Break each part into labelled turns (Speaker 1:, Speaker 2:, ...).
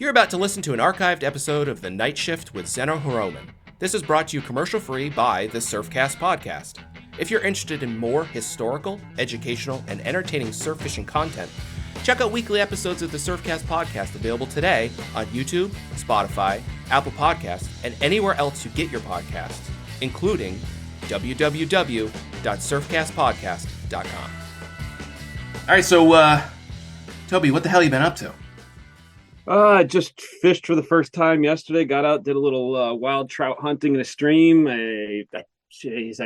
Speaker 1: You're about to listen to an archived episode of The Night Shift with Zeno Horoman. This is brought to you commercial-free by the Surfcast Podcast. If you're interested in more historical, educational, and entertaining surf fishing content, check out weekly episodes of the Surfcast Podcast available today on YouTube, Spotify, Apple Podcasts, and anywhere else you get your podcasts, including www.surfcastpodcast.com. All right, so, Toby, what the hell you been up to?
Speaker 2: I just fished for the first time yesterday. Got out, did a little wild trout hunting in a stream. I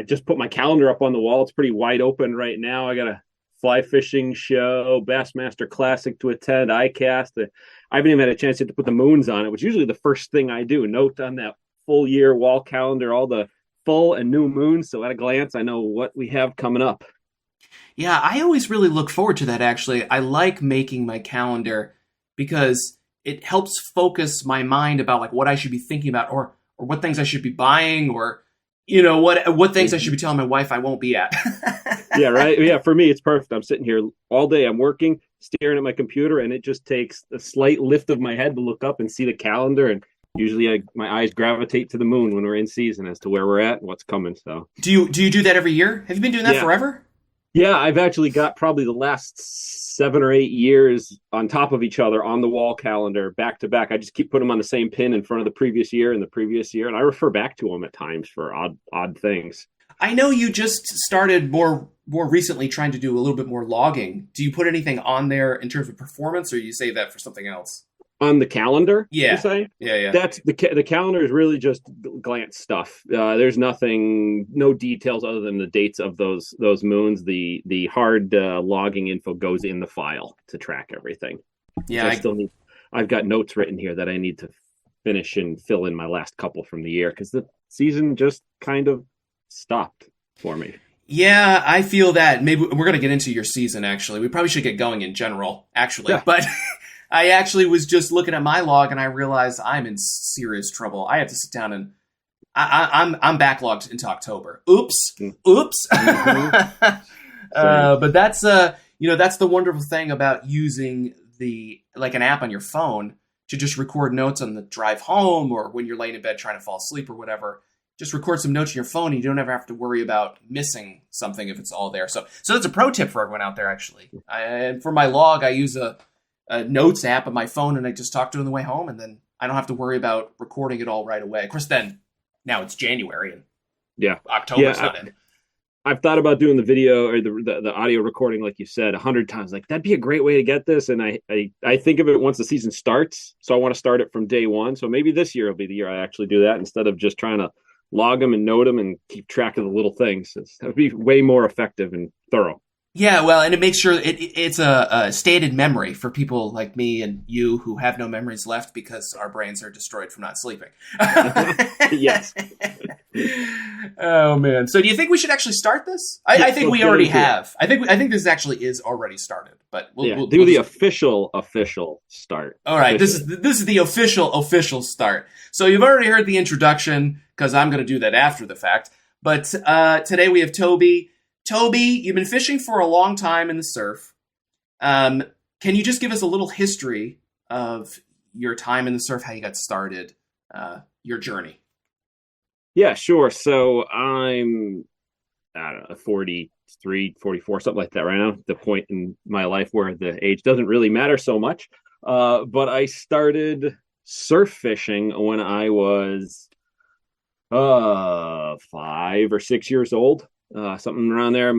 Speaker 2: just put my calendar up on the wall. It's pretty wide open right now. I got a fly fishing show, Bassmaster Classic to attend, ICAST. I haven't even had a chance yet to put the moons on it, which is usually the first thing I do. Note on that full year wall calendar, all the full and new moons. So at a glance, I know what we have coming up.
Speaker 1: Yeah, I always really look forward to that, actually. I like making my calendar because it helps focus my mind about like what I should be thinking about or what things I should be buying or, you know, what things I should be telling my wife I won't be at.
Speaker 2: Yeah, right. Yeah, for me, it's perfect. I'm sitting here all day. I'm working, staring at my computer, and it just takes a slight lift of my head to look up and see the calendar. And usually my eyes gravitate to the moon when we're in season as to where we're at and what's coming. So
Speaker 1: do you do that every year? Have you been doing that forever?
Speaker 2: Yeah, I've actually got probably the last 7 or 8 years on top of each other on the wall calendar, back to back. I just keep putting them on the same pin in front of the previous year and the previous year, and I refer back to them at times for odd things.
Speaker 1: I know you just started more recently trying to do a little bit more logging. Do you put anything on there in terms of performance, or you save that for something else?
Speaker 2: On the calendar,
Speaker 1: yeah,
Speaker 2: you say?
Speaker 1: Yeah.
Speaker 2: That's the calendar is really just glance stuff. There's no details other than the dates of those moons. The hard logging info goes in the file to track everything.
Speaker 1: Yeah,
Speaker 2: so I've got notes written here that I need to finish and fill in my last couple from the year because the season just kind of stopped for me.
Speaker 1: Yeah, I feel that. Maybe we're going to get into your season. Actually, we probably should get going in general. Actually, yeah. But. I actually was just looking at my log and I realized I'm in serious trouble. I have to sit down and I'm backlogged into October. Oops. Mm-hmm. But that's that's the wonderful thing about using an app on your phone to just record notes on the drive home or when you're laying in bed trying to fall asleep or whatever. Just record some notes on your phone and you don't ever have to worry about missing something if it's all there. So that's a pro tip for everyone out there, actually. And for my log, I use a notes app on my phone and I just talk to it on the way home and then I don't have to worry about recording it all right away. Of course, then now it's January and October's not in.
Speaker 2: I've thought about doing the video or the audio recording, like you said, 100 times. Like that'd be a great way to get this. And I think of it once the season starts. So I want to start it from day one. So maybe this year will be the year I actually do that instead of just trying to log them and note them and keep track of the little things. That would be way more effective and thorough.
Speaker 1: Yeah, well, and it makes sure it's a stated memory for people like me and you who have no memories left because our brains are destroyed from not sleeping.
Speaker 2: Yes.
Speaker 1: Oh man. So do you think we should actually start this? I think we already have. I think this actually is already started, but we'll
Speaker 2: do the official start.
Speaker 1: All right, this is the official start. So you've already heard the introduction because I'm going to do that after the fact. But today we have Toby. Toby, you've been fishing for a long time in the surf. Can you just give us a little history of your time in the surf, how you got started, your journey?
Speaker 2: Yeah, sure. So I'm, 43, 44, something like that right now, the point in my life where the age doesn't really matter so much. But I started surf fishing when I was 5 or 6 years old. Something around there.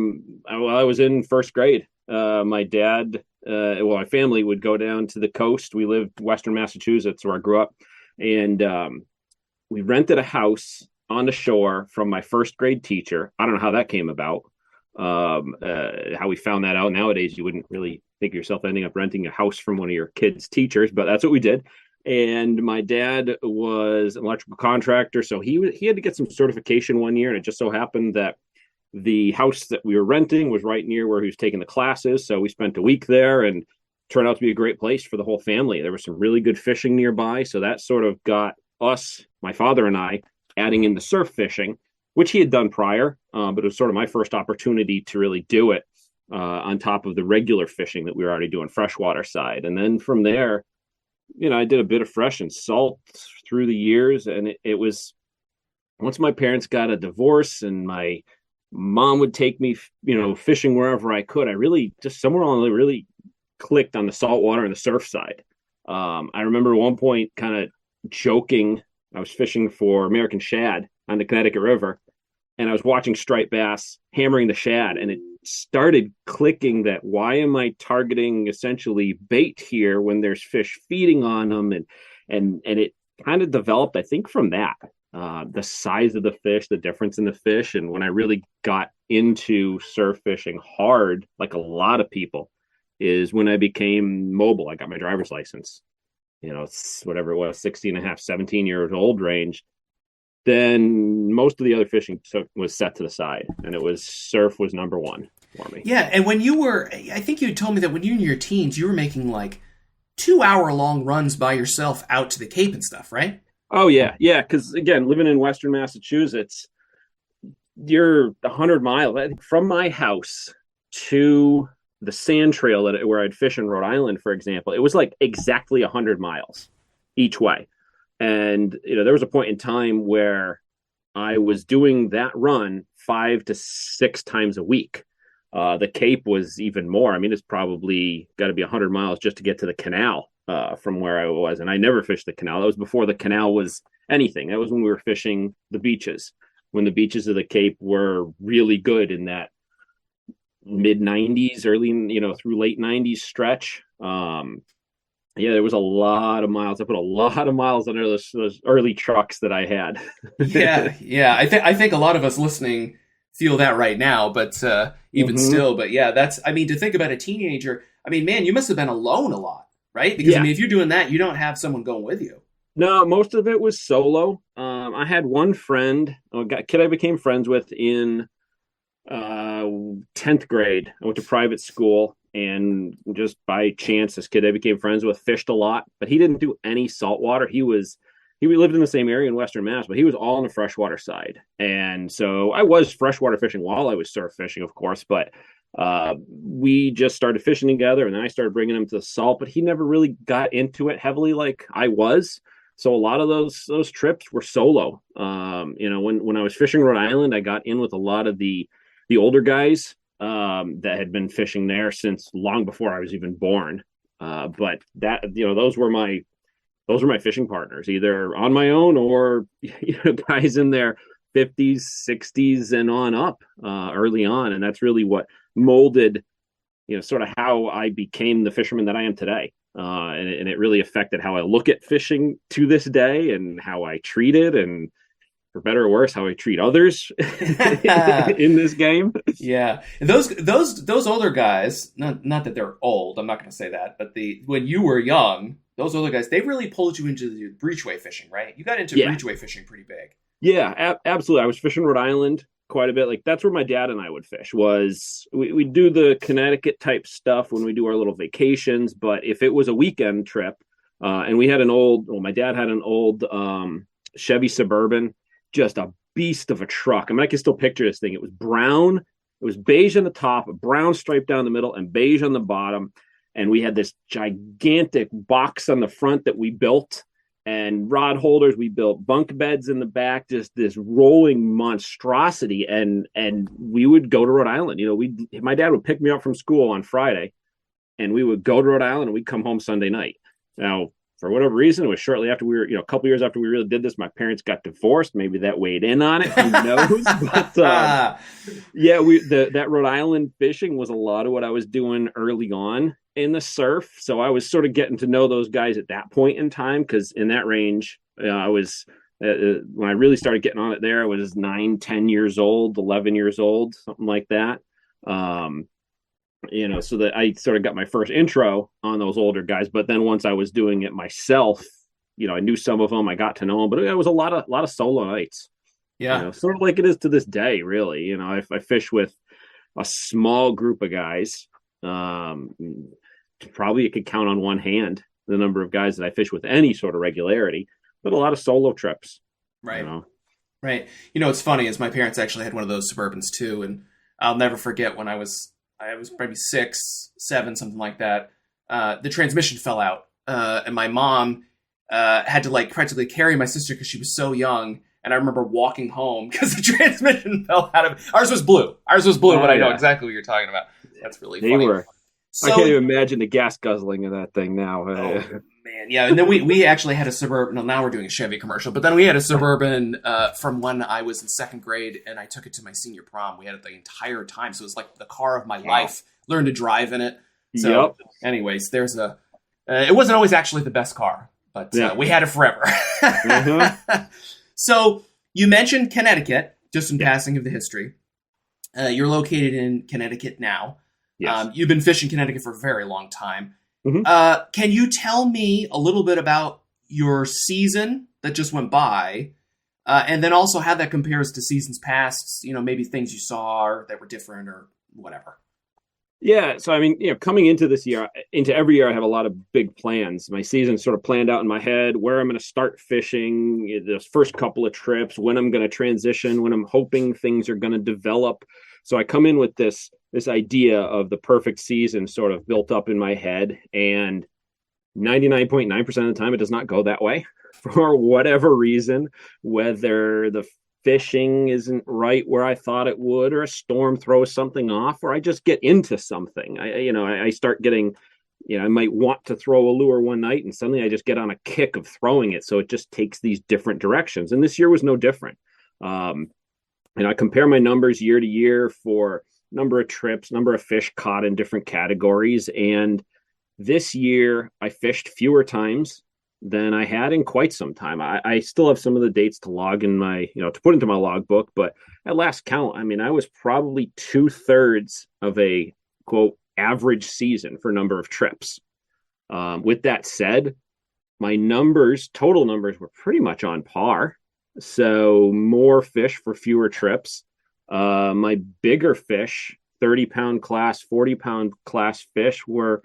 Speaker 2: I was in first grade. My dad, my family would go down to the coast. We lived Western Massachusetts, where I grew up, and we rented a house on the shore from my first grade teacher. I don't know how that came about. How we found that out. Nowadays, you wouldn't really think of yourself ending up renting a house from one of your kids' teachers, but that's what we did. And my dad was an electrical contractor, so he had to get some certification one year, and it just so happened that the house that we were renting was right near where he was taking the classes. So we spent a week there and turned out to be a great place for the whole family. There was some really good fishing nearby. So that sort of got us, my father and I, adding in the surf fishing, which he had done prior. But it was sort of my first opportunity to really do it on top of the regular fishing that we were already doing freshwater side. And then from there, I did a bit of fresh and salt through the years, and it was once my parents got a divorce and my mom would take me, fishing wherever I could. I really just somewhere along the really clicked on the saltwater and the surf side. I remember at one point kind of joking. I was fishing for American shad on the Connecticut River, and I was watching striped bass hammering the shad, and it started clicking that why am I targeting essentially bait here when there's fish feeding on them, and it kind of developed, I think, from that. The size of the fish, the difference in the fish, and when I really got into surf fishing hard, like a lot of people, is when I became mobile. I got my driver's license. It's whatever it was, 16 and a half, 17 years old range. Then most of the other fishing was set to the side, and it was surf was number one for me.
Speaker 1: Yeah, and when you were, I think you told me that when you were in your teens, you were making like 2-hour-long runs by yourself out to the Cape and stuff, right?
Speaker 2: Oh, yeah. Yeah, because, again, living in Western Massachusetts, you're 100 miles. I think from my house to the sand trail where I'd fish in Rhode Island, for example, it was like exactly 100 miles each way. And, there was a point in time where I was doing that run 5 to 6 times a week. The Cape was even more. I mean, it's probably got to be 100 miles just to get to the canal from where I was. And I never fished the canal. That was before the canal was anything. That was when we were fishing the beaches, when the beaches of the Cape were really good in that mid 90s, early, through late 90s stretch. Yeah, there was a lot of miles. I put a lot of miles under those early trucks that I had.
Speaker 1: Yeah. I think a lot of us listening feel that right now, but even still. But yeah, to think about a teenager, I mean, man, you must have been alone a lot, right? Because I mean, if you're doing that, you don't have someone going with you.
Speaker 2: No, most of it was solo. I had one friend, a kid I became friends with in 10th grade. I went to private school, and just by chance, this kid I became friends with fished a lot, but he didn't do any saltwater. We lived in the same area in Western Mass, but he was all on the freshwater side. And so I was freshwater fishing while I was surf fishing, of course, but we just started fishing together, and then I started bringing him to the salt, but he never really got into it heavily like I was. So a lot of those trips were solo. When I was fishing Rhode Island, I got in with a lot of the older guys that had been fishing there since long before I was even born. But that, those were my fishing partners, either on my own or guys in their 50s, 60s, and on up early on. And that's really what molded, sort of how I became the fisherman that I am today. And it really affected how I look at fishing to this day and how I treat it, and for better or worse, how I treat others in this game.
Speaker 1: Yeah. And those older guys, not that they're old, I'm not going to say that, but when you were young, those older guys, they really pulled you into the breachway fishing, right? You got into breachway fishing pretty big.
Speaker 2: Yeah, absolutely. I was fishing Rhode Island quite a bit. Like, that's where my dad and I would fish. We do the Connecticut type stuff when we do our little vacations, but if it was a weekend trip, and we had my dad had an old Chevy Suburban, just a beast of a truck. I mean, I can still picture this thing. It was brown. It was beige on the top, a brown stripe down the middle, and beige on the bottom. And we had this gigantic box on the front that we built, and rod holders. We built bunk beds in the back, just this rolling monstrosity. And we would go to Rhode Island. My dad would pick me up from school on Friday, and we would go to Rhode Island, and we'd come home Sunday night. Now, for whatever reason, it was shortly after we were, a couple years after we really did this, my parents got divorced. Maybe that weighed in on it. Who knows? But that Rhode Island fishing was a lot of what I was doing early on in the surf. So I was sort of getting to know those guys at that point in time, because in that range, I was when I really started getting on it there, I was 9, 10 years old, 11 years old, something like that. So that I sort of got my first intro on those older guys. But then once I was doing it myself, I knew some of them, I got to know them, but it was a lot of solo nights.
Speaker 1: Yeah.
Speaker 2: Sort of like it is to this day, really. I fish with a small group of guys. Probably you could count on one hand the number of guys that I fish with any sort of regularity, but a lot of solo trips.
Speaker 1: Right. Right. It's funny is my parents actually had one of those Suburbans too. And I'll never forget when I was maybe 6, 7, something like that. The transmission fell out and my mom had to like practically carry my sister because she was so young. And I remember walking home because the transmission fell out of it. Ours was blue. But I know exactly what you're talking about. That's really funny.
Speaker 2: They were. So, I can't even imagine the gas guzzling of that thing now.
Speaker 1: Oh, man. Yeah. And then we actually had a Suburban. No, now we're doing a Chevy commercial. But then we had a Suburban from when I was in second grade, and I took it to my senior prom. We had it the entire time. So it was like the car of my life. Learned to drive in it. So anyways, there's it wasn't always actually the best car, but we had it forever. Mm-hmm. So you mentioned Connecticut, just in passing of the history. You're located in Connecticut now.
Speaker 2: Yes.
Speaker 1: You've been fishing Connecticut for a very long time.
Speaker 2: Mm-hmm.
Speaker 1: Can you tell me a little bit about your season that just went by, and then also how that compares to seasons past? Maybe things you saw or that were different or whatever.
Speaker 2: Yeah. So, I mean, coming into every year, I have a lot of big plans. My season's sort of planned out in my head, where I'm going to start fishing, those first couple of trips, when I'm going to transition, when I'm hoping things are going to develop. So I come in with this idea of the perfect season sort of built up in my head, and 99.9% of the time, it does not go that way for whatever reason, whether the fishing isn't right where I thought it would, or a storm throws something off, or I just get into something. I start getting, I might want to throw a lure one night and suddenly I just get on a kick of throwing it. So it just takes these different directions. And this year was no different. I compare my numbers year to year for number of trips, number of fish caught in different categories. And this year I fished fewer times than I had in quite some time. I still have some of the dates to log in my, to put into my logbook, but at last count, I mean, I was probably 2/3 of a quote average season for number of trips. With that said, my total numbers were pretty much on par. So more fish for fewer trips. My bigger fish, 30-pound class, 40-pound class fish were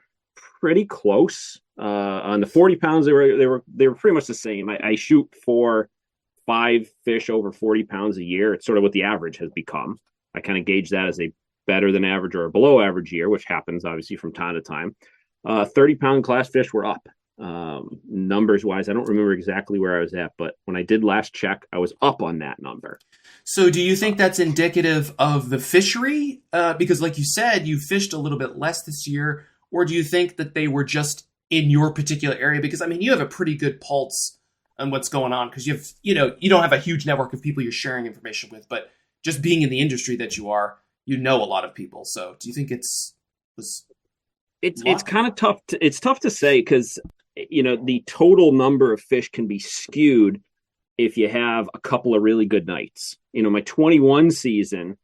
Speaker 2: pretty close. On the 40 pounds, they were pretty much the same. I shoot for 5 fish over 40 pounds a year. It's sort of what the average has become. I kind of gauge that as a better than average or a below average year, which happens obviously from time to time. 30-pound class fish were up. Numbers wise, I don't remember exactly where I was at, but when I did last check, I was up on that number.
Speaker 1: So do you think that's indicative of the fishery? Because like you said, you fished a little bit less this year, or do you think that they were just in your particular area? Because I mean, you have a pretty good pulse on what's going on, because you don't have a huge network of people you're sharing information with, but just being in the industry that you are, a lot of people. So do you think it's
Speaker 2: kind of tough it's tough to say, because the total number of fish can be skewed if you have a couple of really good nights. My 21 season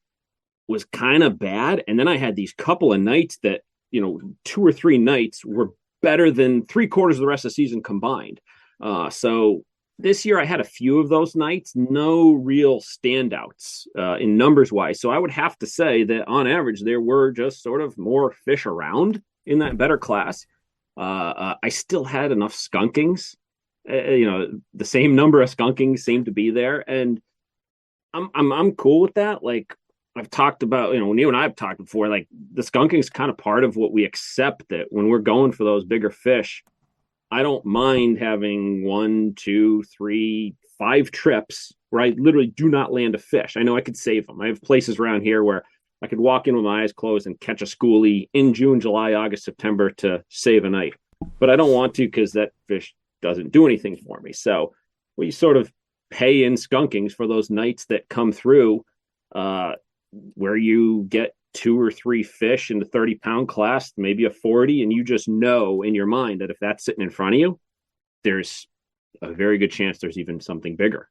Speaker 2: was kind of bad, and then I had these couple of nights that 2 or 3 nights were better than 3/4 of the rest of the season combined. So this year I had a few of those nights, no real standouts in numbers wise. So I would have to say that on average, there were just sort of more fish around in that better class. I still had enough skunkings. The same number of skunkings seemed to be there. And I'm cool with that. Like, I've talked about, when you and I have talked before, like the skunking is kind of part of what we accept, that when we're going for those bigger fish, I don't mind having 1, 2, 3, 5 trips where I literally do not land a fish. I know I could save them. I have places around here where I could walk in with my eyes closed and catch a schoolie in June, July, August, September to save a night. But I don't want to, because that fish doesn't do anything for me. So we sort of pay in skunkings for those nights that come through, where you get 2 or 3 fish in the 30-pound class, maybe a 40, and you just know in your mind that if that's sitting in front of you, there's a very good chance there's even something bigger.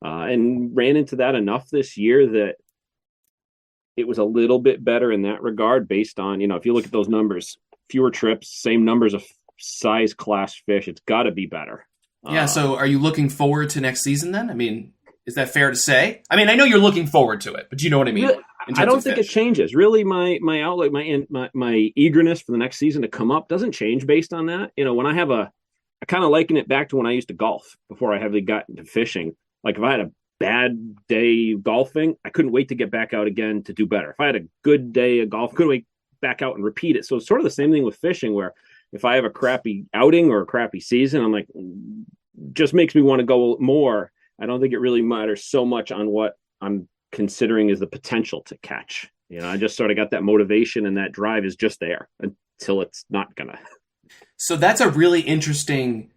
Speaker 2: And ran into that enough this year that it was a little bit better in that regard, based on, if you look at those numbers, fewer trips, same numbers of size class fish, it's got to be better.
Speaker 1: Yeah. So are you looking forward to next season then? I mean, is that fair to say? I mean, I know you're looking forward to it, but do you know what I mean?
Speaker 2: I don't think it changes. Really, my outlook, my eagerness for the next season to come up doesn't change based on that. When I kind of liken it back to when I used to golf before I heavily got into fishing. Like, if I had a bad day golfing, I couldn't wait to get back out again to do better. If I had a good day of golf, I couldn't wait back out and repeat it. So it's sort of the same thing with fishing, where if I have a crappy outing or a crappy season, I'm like, just makes me want to go more. I don't think it really matters so much on what I'm considering is the potential to catch. I just sort of got that motivation, and that drive is just there until it's not gonna.
Speaker 1: So that's a really interesting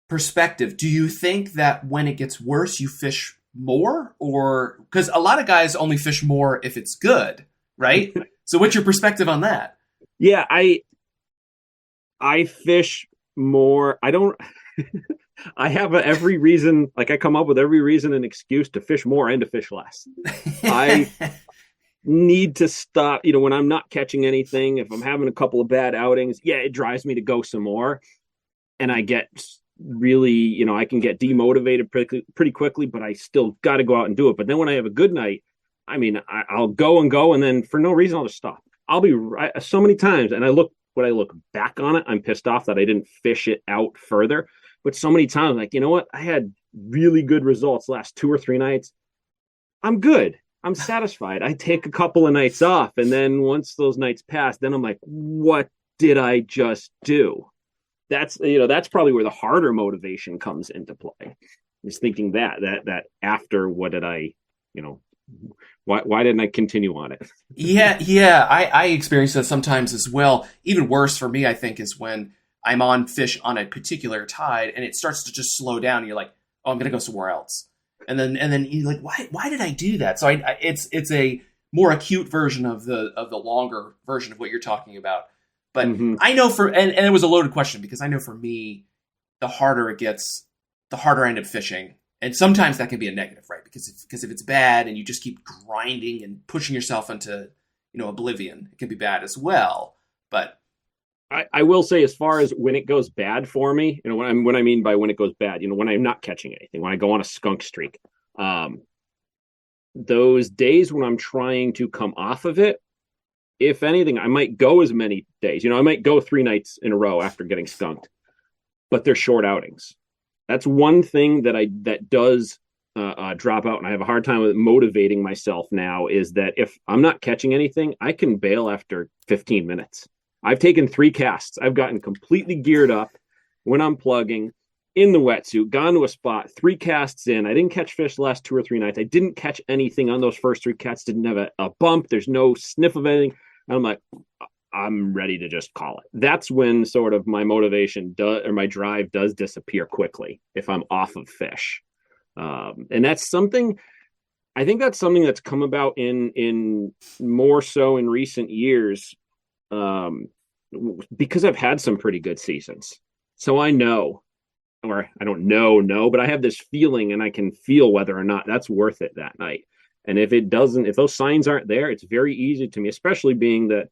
Speaker 1: perspective. Do you think that when it gets worse, you fish more? Or because a lot of guys only fish more if it's good, right? So what's your perspective on that?
Speaker 2: Yeah, I fish more. I don't. I have every reason, like I come up with every reason and excuse to fish more and to fish less. I need to stop, when I'm not catching anything, if I'm having a couple of bad outings, it drives me to go some more. And I get really, I can get demotivated pretty quickly, but I still got to go out and do it. But then when I have a good night, I'll go, and then for no reason, I'll just stop. I'll be right so many times. And when I look back on it, I'm pissed off that I didn't fish it out further. But so many times, like, you know what? I had really good results last 2 or 3 nights. I'm good. I'm satisfied. I take a couple of nights off. And then once those nights pass, then I'm like, what did I just do? That's probably where the harder motivation comes into play. Is thinking that after what did I, why didn't I continue on it?
Speaker 1: Yeah. I experience that sometimes as well. Even worse for me, I think, is when I'm on fish on a particular tide and it starts to just slow down. And you're like, oh, I'm going to go somewhere else. And then you're like, why did I do that? So it's a more acute version of the longer version of what you're talking about. But I know and it was a loaded question, because I know for me, the harder it gets, the harder I end up fishing. And sometimes that can be a negative, right? Because if it's bad and you just keep grinding and pushing yourself into, oblivion, it can be bad as well. But
Speaker 2: I will say, as far as when it goes bad for me, what I mean by when it goes bad, when I'm not catching anything, when I go on a skunk streak, those days when I'm trying to come off of it, if anything, I might go as many days. I might go 3 nights in a row after getting skunked, but they're short outings. That's one thing that does drop out, and I have a hard time with motivating myself now, is that if I'm not catching anything, I can bail after 15 minutes. I've taken 3 casts. I've gotten completely geared up when I'm plugging in the wetsuit, gone to a spot, 3 casts in. I didn't catch fish the last 2 or 3 nights. I didn't catch anything on those first 3 casts. Didn't have a bump. There's no sniff of anything. And I'm like, I'm ready to just call it. That's when sort of my motivation or my drive does disappear quickly if I'm off of fish. And that's something, I think that's something that's come about in more so in recent years, because I've had some pretty good seasons. So I know, or I don't know, but I have this feeling, and I can feel whether or not that's worth it that night. And if those signs aren't there, it's very easy to me, especially being that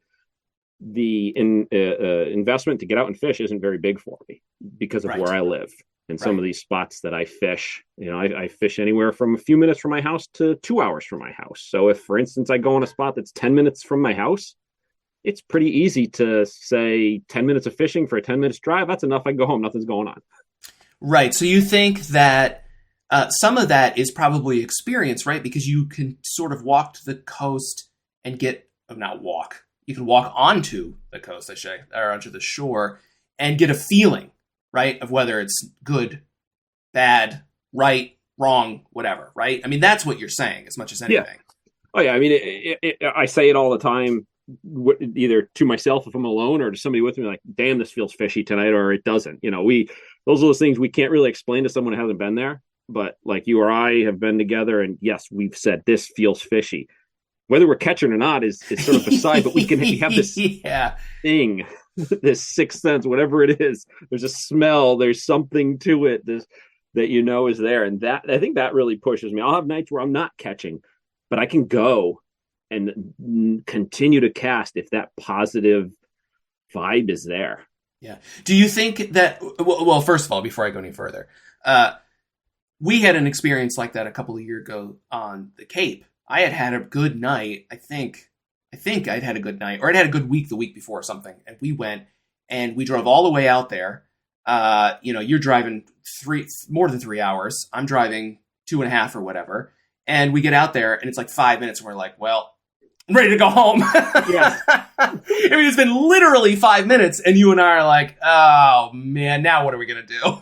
Speaker 2: the investment to get out and fish isn't very big for me because of where I live and some of these spots that I fish. I fish anywhere from a few minutes from my house to 2 hours from my house. So if, for instance, I go on a spot that's 10 minutes from my house, it's pretty easy to say 10 minutes of fishing for a 10 minutes drive. That's enough. I can go home. Nothing's going on. Right.
Speaker 1: So you think that some of that is probably experience, right? Because you can sort of walk to the coast and you can walk onto the coast, or onto the shore, and get a feeling, right, of whether it's good, bad, right, wrong, whatever, right? I mean, that's what you're saying as much as anything.
Speaker 2: Yeah. Oh, yeah. I mean, I say it all the time, either to myself if I'm alone or to somebody with me, like, damn, this feels fishy tonight, or it doesn't. Those are those things we can't really explain to someone who hasn't been there. But like you or I have been together, and yes, we've said this feels fishy. Whether we're catching or not is sort of beside, but we have this thing, this sixth sense, whatever it is. There's a smell, there's something to it that is there. And that, I think that really pushes me. I'll have nights where I'm not catching, but I can go and continue to cast if that positive vibe is there.
Speaker 1: Yeah. Do you think that, well, first of all, before I go any further, we had an experience like that a couple of years ago on the Cape. I had a good night. I think I'd had a good night, or I'd had a good week the week before or something. And we went and we drove all the way out there. You're driving more than 3 hours. I'm driving 2.5 or whatever. And we get out there and it's like 5 minutes and we're like, well, ready to go home.
Speaker 2: Yes.
Speaker 1: I mean, it's been literally 5 minutes, and you and I are like, oh man, now what are we gonna do?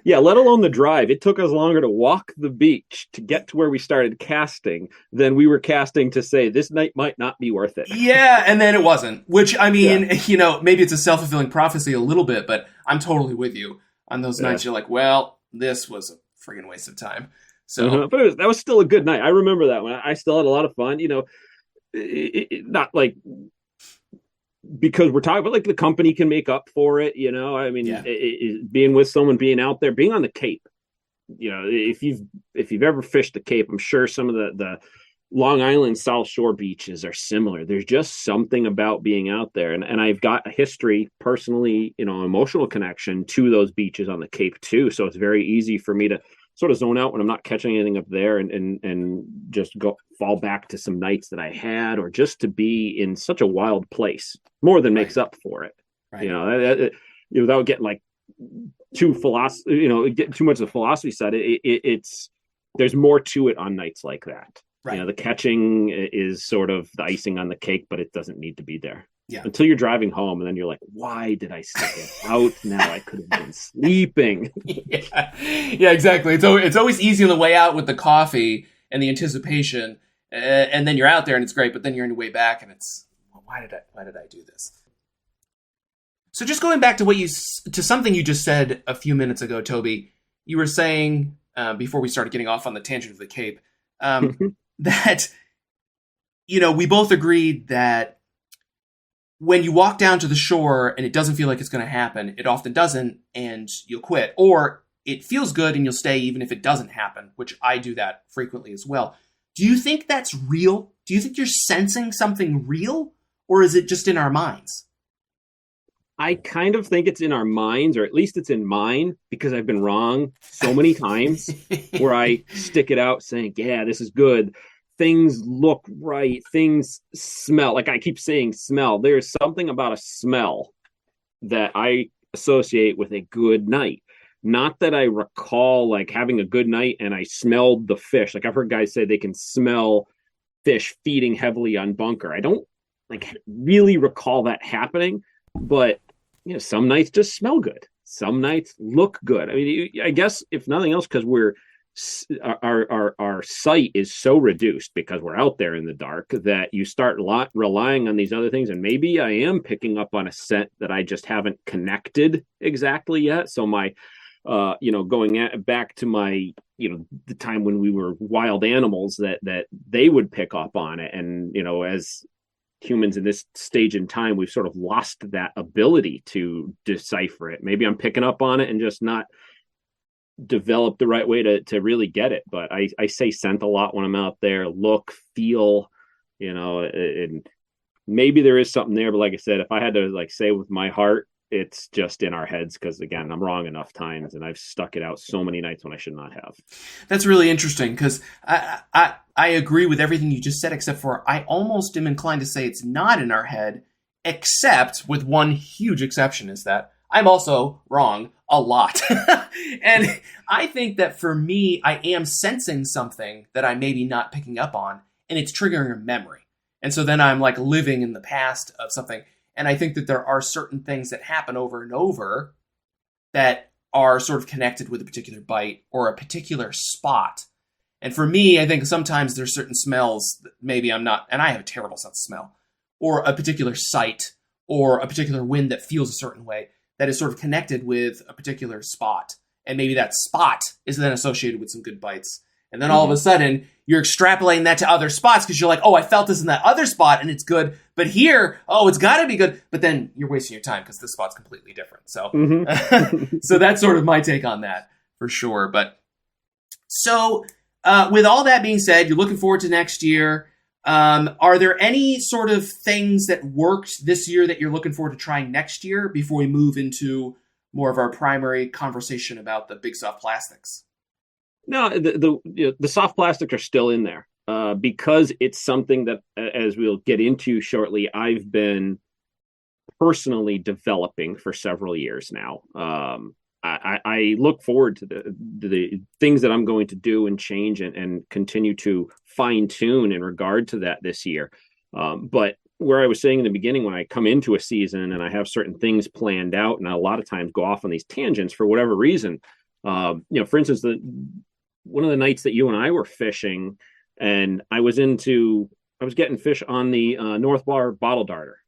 Speaker 2: Yeah. Let alone the drive. It took us longer to walk the beach to get to where we started casting than we were casting to say this night might not be worth it.
Speaker 1: Yeah, and then it wasn't. Which, I mean, maybe it's a self-fulfilling prophecy a little bit, but I'm totally with you. On those nights, you're like, well, this was a friggin' waste of time. So,
Speaker 2: but that was still a good night. I remember that one. I still had a lot of fun. Not like because we're talking about like the company can make up for it. I mean, being with someone, being out there, being on the Cape. If you've ever fished the Cape, I'm sure some of the Long Island South Shore beaches are similar. There's just something about being out there. And I've got a history personally, emotional connection to those beaches on the Cape too. So it's very easy for me to sort of zone out when I'm not catching anything up there and just fall back to some nights that I had, or just to be in such a wild place more than makes up for it. Right. Without getting like too philosophy, get too much of the philosophy side. It's there's more to it on nights like that. Right. The catching is sort of the icing on the cake, but it doesn't need to be there. Yeah. Until you're driving home, and then you're like, why did I stick it out? Now I could have been sleeping.
Speaker 1: Yeah, exactly. It's always easy on the way out with the coffee and the anticipation, and then you're out there and it's great, but then you're on your way back and it's, why did I do this? So just going back to something you just said a few minutes ago, Toby, you were saying before we started getting off on the tangent of the Cape, that, we both agreed that when you walk down to the shore and it doesn't feel like it's going to happen, it often doesn't, and you'll quit. Or it feels good and you'll stay even if it doesn't happen, which I do that frequently as well. Do you think that's real? Do you think you're sensing something real? Or is it just in our minds?
Speaker 2: I kind of think it's in our minds, or at least it's in mine, because I've been wrong so many times where I stick it out saying, yeah, this is good. Things look right. Things smell. Like I keep saying smell. There's something about a smell that I associate with a good night. Not that I recall like having a good night and I smelled the fish. Like I've heard guys say they can smell fish feeding heavily on bunker. I don't like really recall that happening, but some nights just smell good. Some nights look good. I mean, I guess if nothing else, because our sight is so reduced because we're out there in the dark that you start relying on these other things. And maybe I am picking up on a scent that I just haven't connected exactly yet. So my, going back to my, the time when we were wild animals that they would pick up on it. And, as humans in this stage in time, we've sort of lost that ability to decipher it. Maybe I'm picking up on it and just not develop the right way to really get it. But I say scent a lot when I'm out there, look, feel, and maybe there is something there. But like I said, if I had to like say with my heart, it's just in our heads. Cause again, I'm wrong enough times and I've stuck it out so many nights when I should not have.
Speaker 1: That's really interesting. Cause I agree with everything you just said, except for I almost am inclined to say it's not in our head, except with one huge exception, is that I'm also wrong a lot. And I think that for me, I am sensing something that I may be not picking up on, and it's triggering a memory. And so then I'm like living in the past of something. And I think that there are certain things that happen over and over that are sort of connected with a particular bite or a particular spot. And for me, I think sometimes there's certain smells that maybe I'm not, and I have a terrible sense of smell, or a particular sight, or a particular wind that feels a certain way that is sort of connected with a particular spot. And maybe that spot is then associated with some good bites. And then all of a sudden, you're extrapolating that to other spots because you're like, oh, I felt this in that other spot and it's good. But here, oh, it's got to be good. But then you're wasting your time because this spot's completely different. So, so that's sort of my take on that for sure. But so with all that being said, you're looking forward to next year. Are there any sort of things that worked this year that you're looking forward to trying next year before we move into more of our primary conversation about the big soft plastics?
Speaker 2: No, the soft plastics are still in there because it's something that, as we'll get into shortly, I've been personally developing for several years now. I look forward to the things that I'm going to do and change and continue to fine tune in regard to that this year. But where I was saying in the beginning, when I come into a season and I have certain things planned out, and I a lot of times go off on these tangents for whatever reason, for instance, one of the nights that you and I were fishing, and I was getting fish on the North Bar bottle darter,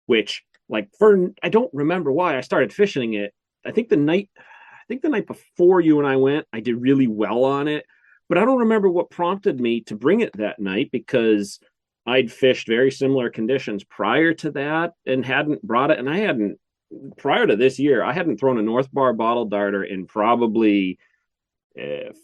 Speaker 2: which I don't remember why I started fishing it. I think the night before you and I went, I did really well on it, but I don't remember what prompted me to bring it that night, because I'd fished very similar conditions prior to that and hadn't brought it. And prior to this year, I hadn't thrown a North Bar bottle darter in probably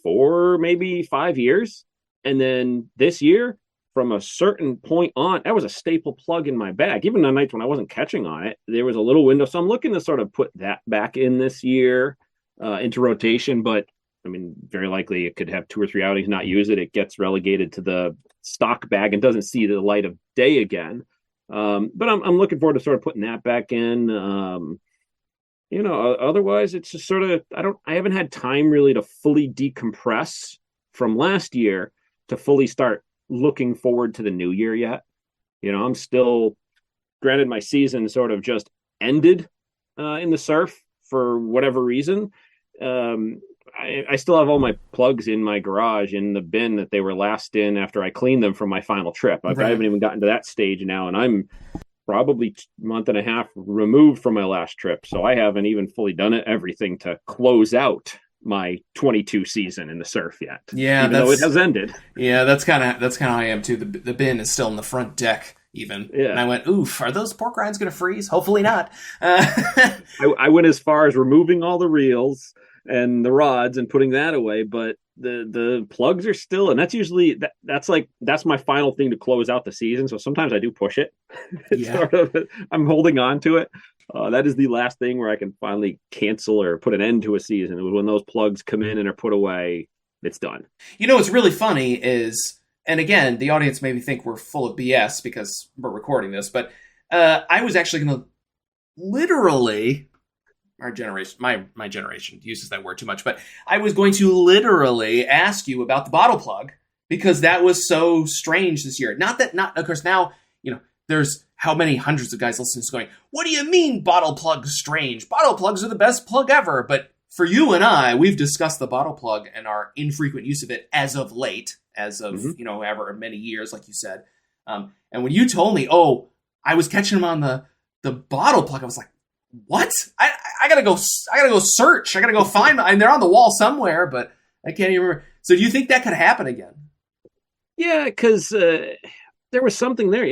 Speaker 2: 4, maybe 5 years. And then this year, from a certain point on, that was a staple plug in my bag. Even on nights when I wasn't catching on it, there was a little window. So I'm looking to sort of put that back in this year into rotation. But I mean, very likely it could have 2 or 3 outings, not use it. It gets relegated to the stock bag and doesn't see the light of day again. But I'm looking forward to sort of putting that back in. Otherwise it's just sort of, I haven't had time really to fully decompress from last year to fully start looking forward to the new year yet. I'm still, granted, my season sort of just ended in the surf for whatever reason. I still have all my plugs in my garage in the bin that they were last in after I cleaned them from my final trip. I haven't even gotten to that stage now, and I'm probably a month and a half removed from my last trip. So I haven't even fully done everything to close out my 22 season in the surf yet.
Speaker 1: Yeah,
Speaker 2: even though it has ended.
Speaker 1: Yeah, that's kind of how I am too. The bin is still in the front deck even. Yeah. And I went, oof, are those pork rinds going to freeze? Hopefully not.
Speaker 2: I went as far as removing all the reels and the rods and putting that away, but the plugs are still, and that's usually that's my final thing to close out the season. So sometimes I do push it. I'm holding on to it. That is the last thing where I can finally cancel or put an end to a season. It was when those plugs come in and are put away, it's done.
Speaker 1: What's really funny is, and again, the audience maybe think we're full of BS because we're recording this, but I was actually going to literally, our generation, my generation uses that word too much, but I was going to literally ask you about the bottle plug because that was so strange this year. Not of course now, there's how many hundreds of guys listening to this going, what do you mean bottle plugs strange? Bottle plugs are the best plug ever. But for you and I, we've discussed the bottle plug and our infrequent use of it as of late, as of, however many years, like you said. And when you told me, I was catching them on the bottle plug, I was like, what? I gotta go search. I gotta go find them. And they're on the wall somewhere, but I can't even remember. So do you think that could happen again?
Speaker 2: Yeah, because there was something there.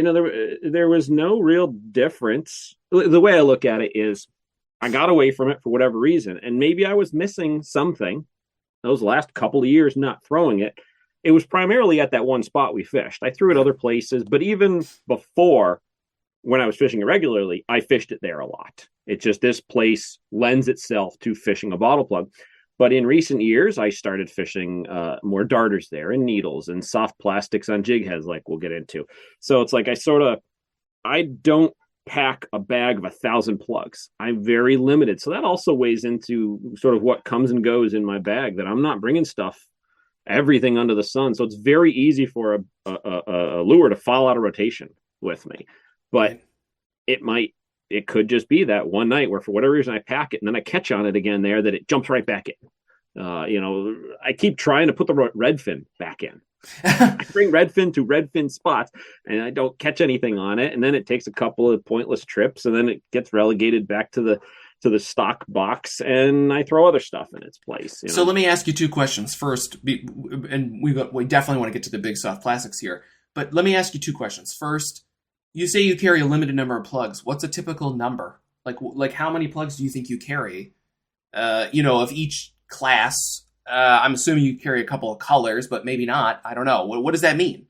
Speaker 2: There was no real difference. The way I look at it is I got away from it for whatever reason. And maybe I was missing something those last couple of years not throwing it. It was primarily at that one spot we fished. I threw it other places, but even before, when I was fishing it regularly, I fished it there a lot. It's just this place lends itself to fishing a bottle plug. But in recent years, I started fishing more darters there and needles and soft plastics on jig heads, like we'll get into. So it's like I don't pack a bag of 1,000 plugs. I'm very limited. So that also weighs into sort of what comes and goes in my bag, that I'm not bringing everything under the sun. So it's very easy for a lure to fall out of rotation with me. But it could just be that one night where for whatever reason I pack it and then I catch on it again there, that it jumps right back in. I keep trying to put the redfin back in. I bring redfin to redfin spots and I don't catch anything on it. And then it takes a couple of pointless trips and then it gets relegated back to the stock box and I throw other stuff in its place.
Speaker 1: So let me ask you 2 questions. First, and we definitely want to get to the big soft plastics here, but let me ask you 2 questions. First, you say you carry a limited number of plugs. What's a typical number? Like how many plugs do you think you carry? Of each class. I'm assuming you carry a couple of colors, but maybe not. I don't know. What does that mean?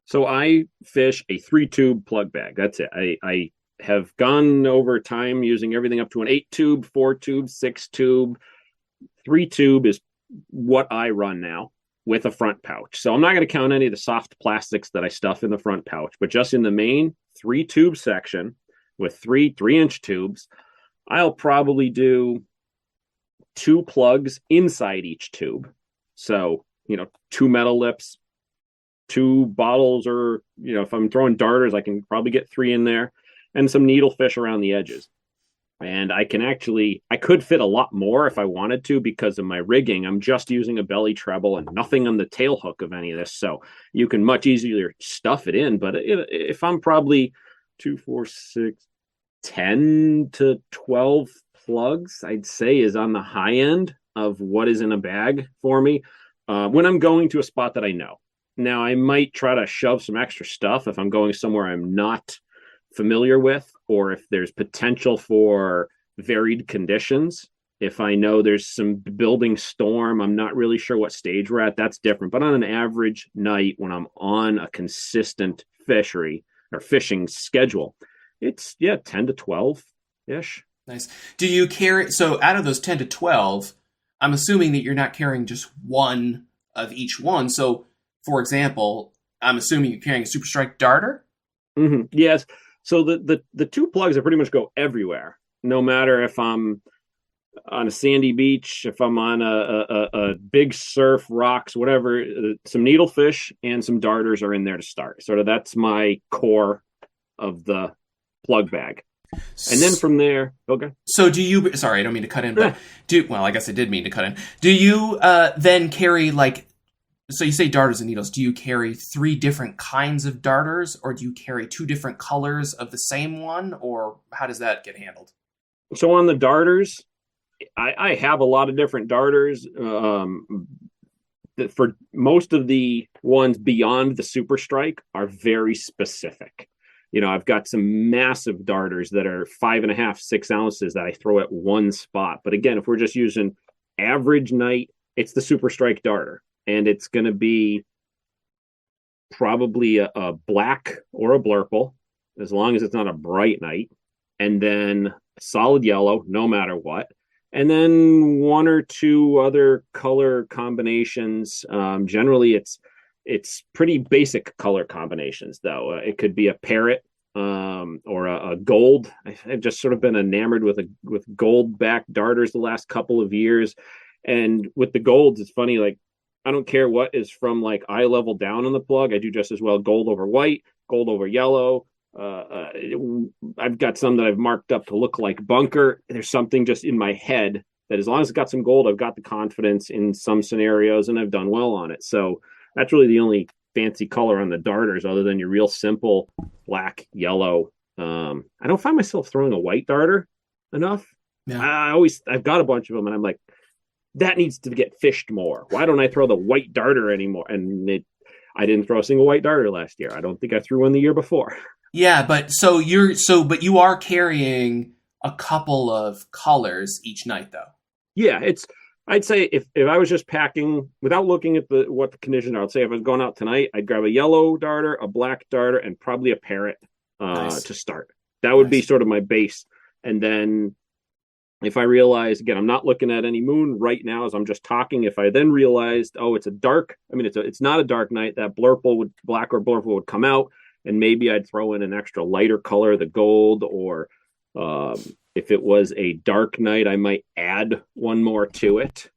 Speaker 2: So I fish a 3-tube plug bag. That's it. I have gone over time using everything up to an 8-tube, 4-tube, 6-tube. 3-tube is what I run now, with a front pouch. So I'm not going to count any of the soft plastics that I stuff in the front pouch, but just in the main 3-tube section with 3-inch tubes, I'll probably do 2 plugs inside each tube. So, 2 metal lips, 2 bottles, or if I'm throwing darters, I can probably get 3 in there, and some needlefish around the edges. And I could fit a lot more if I wanted to because of my rigging. I'm just using a belly treble and nothing on the tail hook of any of this. So you can much easier stuff it in. But if I'm probably 2, 4, 6, 10 to 12 plugs, I'd say is on the high end of what is in a bag for me when I'm going to a spot that I know. Now, I might try to shove some extra stuff if I'm going somewhere I'm not familiar with, or if there's potential for varied conditions. If I know there's some building storm, I'm not really sure what stage we're at, that's different. But on an average night, when I'm on a consistent fishery or fishing schedule, it's 10 to 12 ish.
Speaker 1: Nice. Do you carry, so out of those 10 to 12, I'm assuming that you're not carrying just one of each one. So, for example, I'm assuming you're carrying a Super Strike darter?
Speaker 2: Mm-hmm. Yes. So the 2 plugs that pretty much go everywhere, no matter if I'm on a sandy beach, if I'm on a big surf, rocks, whatever, some needlefish and some darters are in there to start. Sort of that's my core of the plug bag. And then from there, okay.
Speaker 1: So do you, sorry, I don't mean to cut in, but I guess I did mean to cut in. Do you then carry so you say darters and needles, do you carry 3 different kinds of darters, or do you carry 2 different colors of the same one, or how does that get handled?
Speaker 2: So on the darters, I have a lot of different darters. For most of the ones beyond the Super Strike are very specific. I've got some massive darters that are 5.5, 6 ounces that I throw at one spot. But again, if we're just using average night, it's the Super Strike darter. And it's going to be probably a black or a blurple, as long as it's not a bright night. And then solid yellow, no matter what. And then 1 or 2 other color combinations. Generally, it's pretty basic color combinations, though. It could be a parrot or a gold. I've just sort of been enamored with gold back darters the last couple of years. And with the golds, it's funny, I don't care what is from eye level down on the plug. I do just as well gold over white, gold over yellow. I've got some that I've marked up to look like bunker. There's something just in my head that as long as it's got some gold, I've got the confidence in some scenarios and I've done well on it. So that's really the only fancy color on the darters other than your real simple black, yellow. I don't find myself throwing a white darter enough. Yeah. I've got a bunch of them and I'm like, that needs to get fished more. Why don't I throw the white darter anymore? And I didn't throw a single white darter last year. I don't think I threw one the year before.
Speaker 1: Yeah, but but you are carrying a couple of colors each night, though.
Speaker 2: Yeah, I'd say if I was just packing without looking at what the conditions are, I'd say if I was going out tonight, I'd grab a yellow darter, a black darter, and probably a parrot to start. That would be sort of my base. And then if I realize, again, I'm not looking at any moon right now as I'm just talking. If I then realized, it's not a dark night, that black or blurple would come out, and maybe I'd throw in an extra lighter color, the gold, or if it was a dark night, I might add one more to it.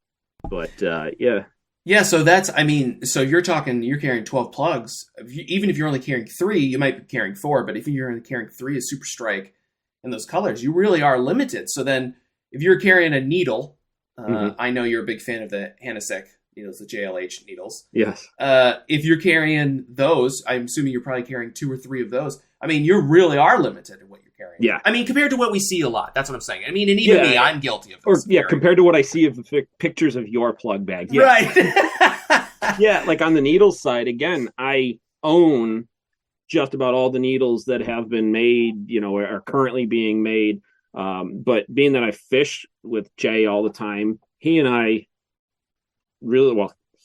Speaker 2: But yeah.
Speaker 1: Yeah, so you're carrying 12 plugs. Even if you're only carrying 3, you might be carrying 4, but if you're only carrying 3 as Super Strike in those colors, you really are limited. So then if you're carrying a needle, I know you're a big fan of the Hanesek needles, the JLH needles.
Speaker 2: Yes.
Speaker 1: If you're carrying those, I'm assuming you're probably carrying 2 or 3 of those. You really are limited in what you're carrying. Yeah.
Speaker 2: Compared
Speaker 1: to what we see a lot. That's what I'm saying. And even me, I'm guilty of this.
Speaker 2: Compared to what I see of the pictures of your plug bag. Yeah.
Speaker 1: Right.
Speaker 2: Yeah, on the needles side, again, I own just about all the needles that have been made, are currently being made. But being that I fish with Jay all the time, he and I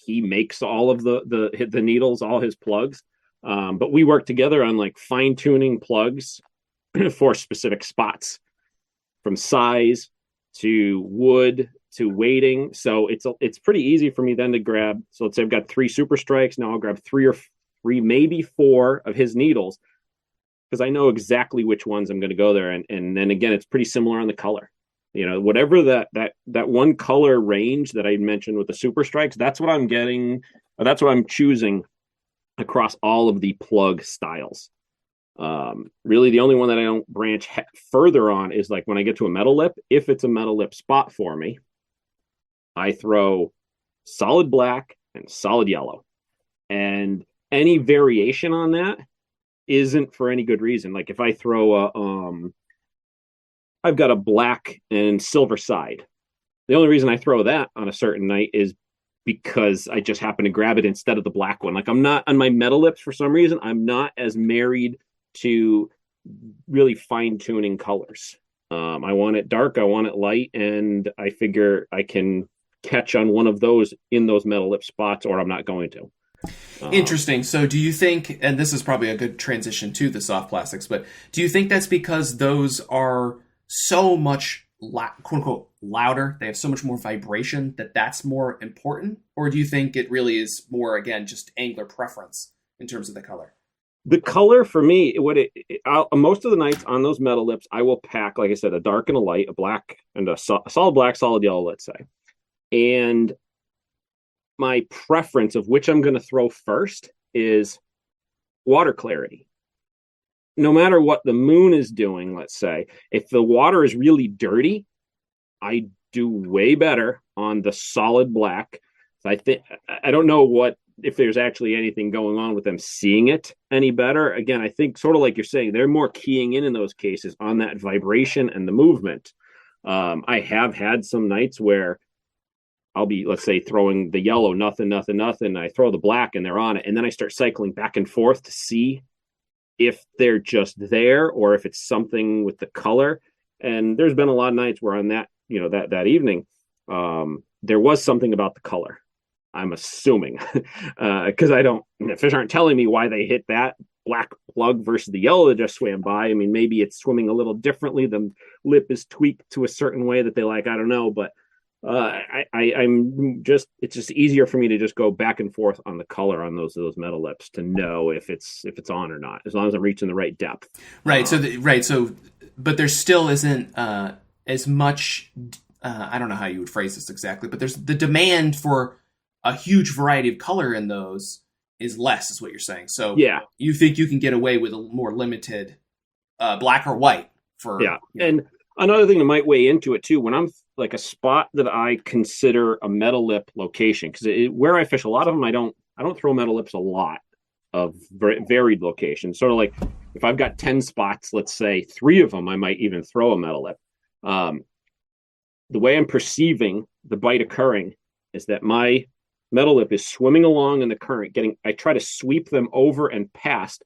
Speaker 2: he makes all of the needles, all his plugs. But we work together on fine tuning plugs for specific spots, from size to wood to weighting. So it's pretty easy for me then to grab. So let's say I've got 3 Super Strikes. Now I'll grab 3 maybe 4 of his needles, because I know exactly which ones I'm going to go there. And then again, it's pretty similar on the color. Whatever that one color range that I mentioned with the Super Strikes, that's what I'm getting. Or that's what I'm choosing across all of the plug styles. Really, the only one that I don't branch further on is like when I get to a metal lip. If it's a metal lip spot for me, I throw solid black and solid yellow. And any variation on that isn't for any good reason. Like if I throw I've got a black and silver side. The only reason I throw that on a certain night is because I just happen to grab it instead of the black one. Like I'm not on my metal lips for some reason. I'm not as married to really fine tuning colors. I want it dark, I want it light, and I figure I can catch on one of those in those metal lip spots, or I'm not going to.
Speaker 1: Interesting. So do you think, and this is probably a good transition to the soft plastics, but do you think that's because those are so much quote unquote louder, they have so much more vibration that that's more important? Or do you think it really is more, again, just angler preference in terms of the color?
Speaker 2: The color for me, most of the nights on those metal lips, I will pack, like I said, a dark and a light, a black and a solid black, solid yellow, let's say. And my preference of which I'm going to throw first is water clarity. No matter what the moon is doing, let's say, if the water is really dirty, I do way better on the solid black. I don't know if there's actually anything going on with them seeing it any better. Again, I think sort of like you're saying, they're more keying in those cases on that vibration and the movement. I have had some nights where I'll be, let's say, throwing the yellow, nothing. I throw the black and they're on it. And then I start cycling back and forth to see if they're just there or if it's something with the color. And there's been a lot of nights where on that, that evening, there was something about the color. I'm assuming because the fish aren't telling me why they hit that black plug versus the yellow that just swam by. I mean, maybe it's swimming a little differently. The lip is tweaked to a certain way that they like. I don't know, but it's just easier for me to just go back and forth on the color on those metal lips to know if it's on or not, as long as I'm reaching the right depth.
Speaker 1: Right. But there still isn't as much. I don't know how you would phrase this exactly, but there's the demand for a huge variety of color in those is less, is what you're saying. So
Speaker 2: yeah,
Speaker 1: you think you can get away with a more limited black or white for
Speaker 2: And another thing that might weigh into it too, when I'm like a spot that I consider a metal lip location, because where I fish a lot of them, I don't throw metal lips a lot of varied locations. Sort of like if I've got 10 spots, let's say 3 of them, I might even throw a metal lip. The way I'm perceiving the bite occurring is that my metal lip is swimming along in the current, I try to sweep them over and past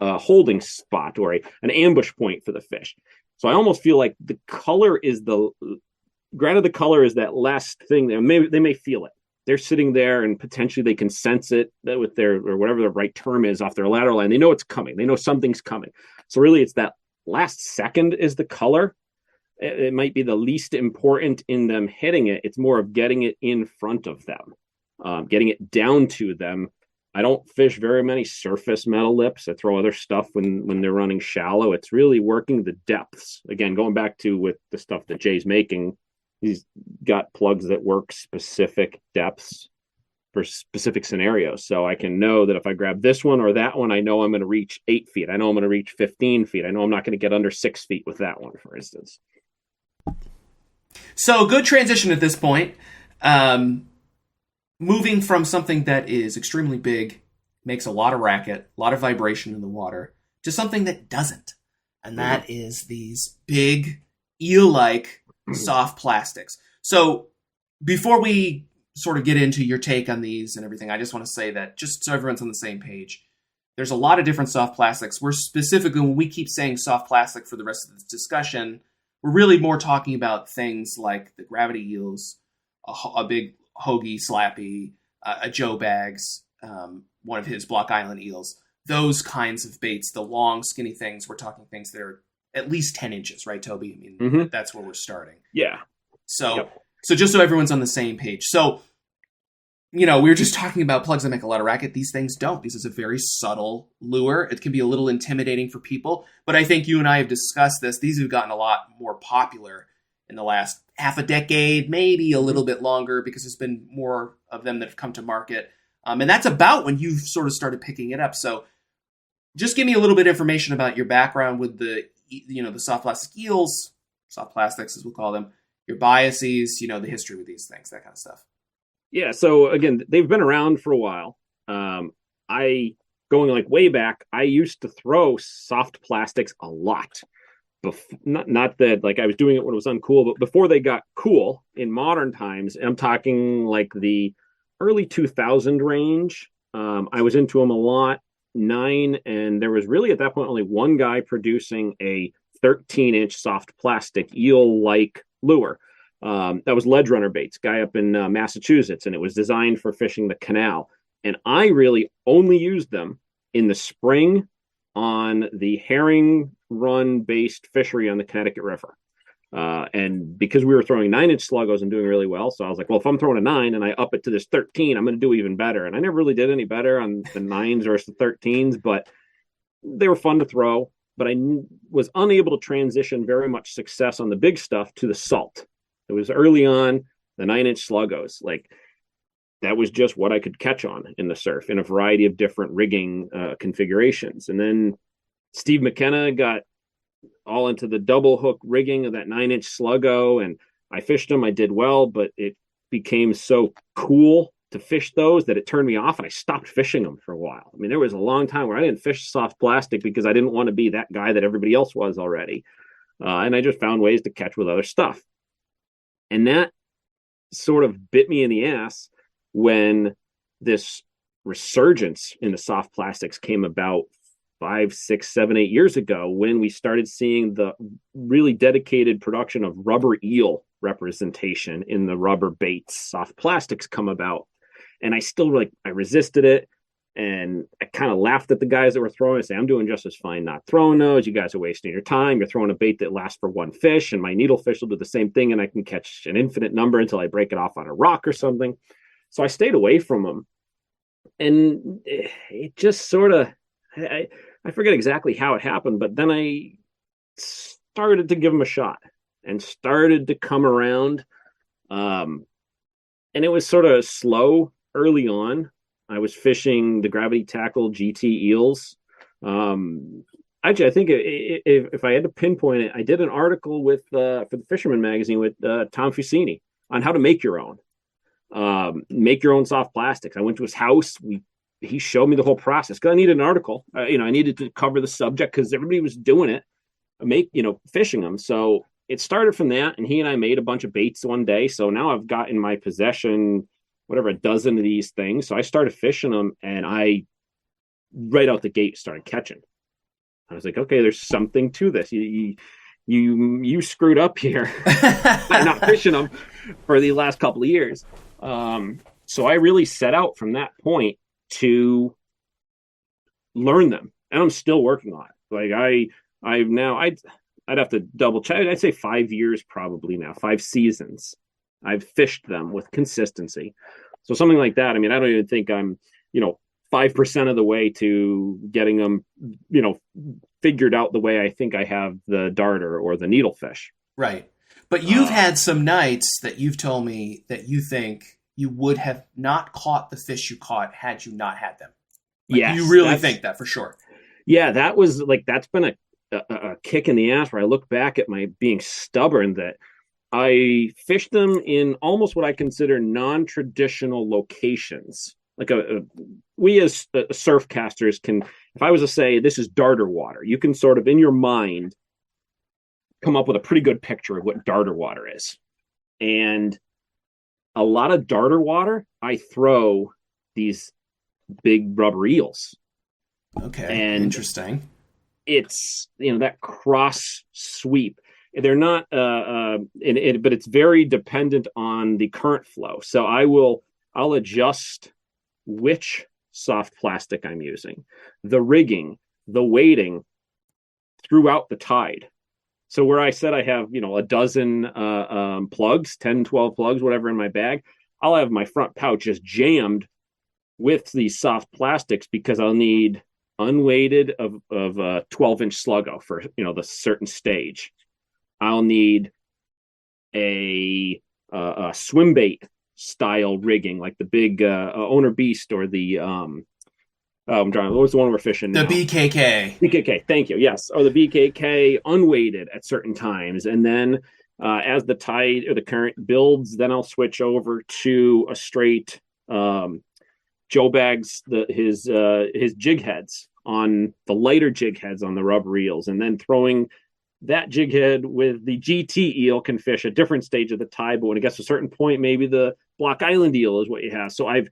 Speaker 2: a holding spot or an ambush point for the fish. So I almost feel like the color is granted the color is that last thing there. Maybe they may feel it. They're sitting there and potentially they can sense it with or whatever the right term is off their lateral line. They know it's coming. They know something's coming. So really it's that last second is the color. It might be the least important in them hitting it. It's more of getting it in front of them. Getting it down to them. I don't fish very many surface metal lips. I throw other stuff when they're running shallow. It's really working the depths. Again, going back to with the stuff that Jay's making, he's got plugs that work specific depths for specific scenarios. So I can know that if I grab this one or that one, I know I'm going to reach 8 feet. I know I'm going to reach 15 feet. I know I'm not going to get under 6 feet with that one, for instance.
Speaker 1: So good transition at this point. Moving from something that is extremely big, makes a lot of racket, a lot of vibration in the water, to something that doesn't. And that is these big, eel-like soft plastics. So before we sort of get into your take on these and everything, I just want to say that just so everyone's on the same page, there's a lot of different soft plastics. We're specifically, when we keep saying soft plastic for the rest of this discussion, we're really more talking about things like the gravity eels, a big hoagie slappy, a Joe Bags, one of his Block Island eels, those kinds of baits, the long, skinny things. We're talking things that are at least 10 inches, right, Toby? I mean, that's where we're starting.
Speaker 2: Yeah.
Speaker 1: So just so everyone's on the same page. So, we were just talking about plugs that make a lot of racket. These things don't. This is a very subtle lure. It can be a little intimidating for people, but I think you and I have discussed this. These have gotten a lot more popular in the last half a decade, maybe a little bit longer, because there's been more of them that have come to market. And that's about when you sort of started picking it up. So just give me a little bit of information about your background with the soft plastic eels, soft plastics as we'll call them, your biases, the history with these things, that kind of stuff.
Speaker 2: Yeah. So again, they've been around for a while. Going like way back, I used to throw soft plastics a lot. Not that like I was doing it when it was uncool, but before they got cool in modern times, I'm talking like the early 2000 range. I was into them a lot, and there was really at that point only one guy producing a 13-inch soft plastic eel-like lure. That was Ledge Runner Baits, guy up in Massachusetts, and it was designed for fishing the canal. And I really only used them in the spring on the herring run-based fishery on the Connecticut River. And because we were throwing 9-inch sluggos and doing really well, so I was like, well, if I'm throwing a 9 and I up it to this 13, I'm going to do even better. And I never really did any better on the 9s versus the 13s, but they were fun to throw. But I was unable to transition very much success on the big stuff to the salt. It was early on, the 9-inch sluggos. Like, that was just what I could catch on in the surf in a variety of different rigging configurations. And then Steve McKenna got all into the double hook rigging of that 9-inch sluggo, and I fished them. I did well, but it became so cool to fish those that it turned me off, and I stopped fishing them for a while. I mean, there was a long time where I didn't fish soft plastic because I didn't want to be that guy that everybody else was already. And I just found ways to catch with other stuff. And that sort of bit me in the ass when this resurgence in the soft plastics came about 5, 6, 7, 8 years ago, when we started seeing the really dedicated production of rubber eel representation in the rubber baits, soft plastics come about. And I resisted it. And I kind of laughed at the guys that were throwing. I say, I'm doing just as fine not throwing those. You guys are wasting your time. You're throwing a bait that lasts for one fish, and my needle fish will do the same thing, and I can catch an infinite number until I break it off on a rock or something. So I stayed away from them. And it just sort of, I forget exactly how it happened, but then I started to give them a shot and started to come around. And it was sort of slow early on. I was fishing the gravity tackle GT eels. Actually, I think if I had to pinpoint it, I did an article for the Fisherman magazine with Tom Fusini on how to make your own soft plastics. I went to his house. He showed me the whole process because I needed an article. I needed to cover the subject because everybody was doing it, fishing them. So it started from that, and he and I made a bunch of baits one day. So now I've got in my possession a dozen of these things. So I started fishing them, and I right out the gate started catching. I was like, okay, there's something to this. You screwed up here by not fishing them for the last couple of years. So I really set out from that point to learn them, and I'm still working on it. Like I'd have to double check. I'd say 5 years probably now, 5 seasons. I've fished them with consistency. So something like that. I mean, I don't even think I'm, 5% of the way to getting them, figured out the way I think I have the darter or the needlefish.
Speaker 1: Right. But you've had some nights that you've told me that you think you would have not caught the fish you caught had you not had them.
Speaker 2: Yes,
Speaker 1: you really think that for sure.
Speaker 2: Yeah, that's been a kick in the ass where I look back at my being stubborn that I fished them in almost what I consider non-traditional locations. Like we as surfcasters can, if I was to say this is darter water, you can sort of in your mind come up with a pretty good picture of what darter water is. And a lot of darter water, I throw these big rubber eels.
Speaker 1: Okay,
Speaker 2: and
Speaker 1: interesting.
Speaker 2: It's, that cross sweep. They're not, but it's very dependent on the current flow. So I'll adjust which soft plastic I'm using, the rigging, the weighting throughout the tide. So where I said I have, a dozen plugs, 10, 12 plugs, whatever in my bag, I'll have my front pouch just jammed with these soft plastics because I'll need unweighted of 12-inch sluggo for, the certain stage. I'll need a swim bait style rigging, like the big Owner Beast or the I'm drawing. What was the one we're fishing now?
Speaker 1: The BKK.
Speaker 2: BKK, thank you. Yes, or the BKK unweighted at certain times, and then as the tide or the current builds, then I'll switch over to a straight Joe Bags his jig heads on the lighter jig heads on the rubber eels, and then throwing that jig head with the GT eel can fish a different stage of the tide. But when it gets to a certain point, maybe the Block Island eel is what you have. So I've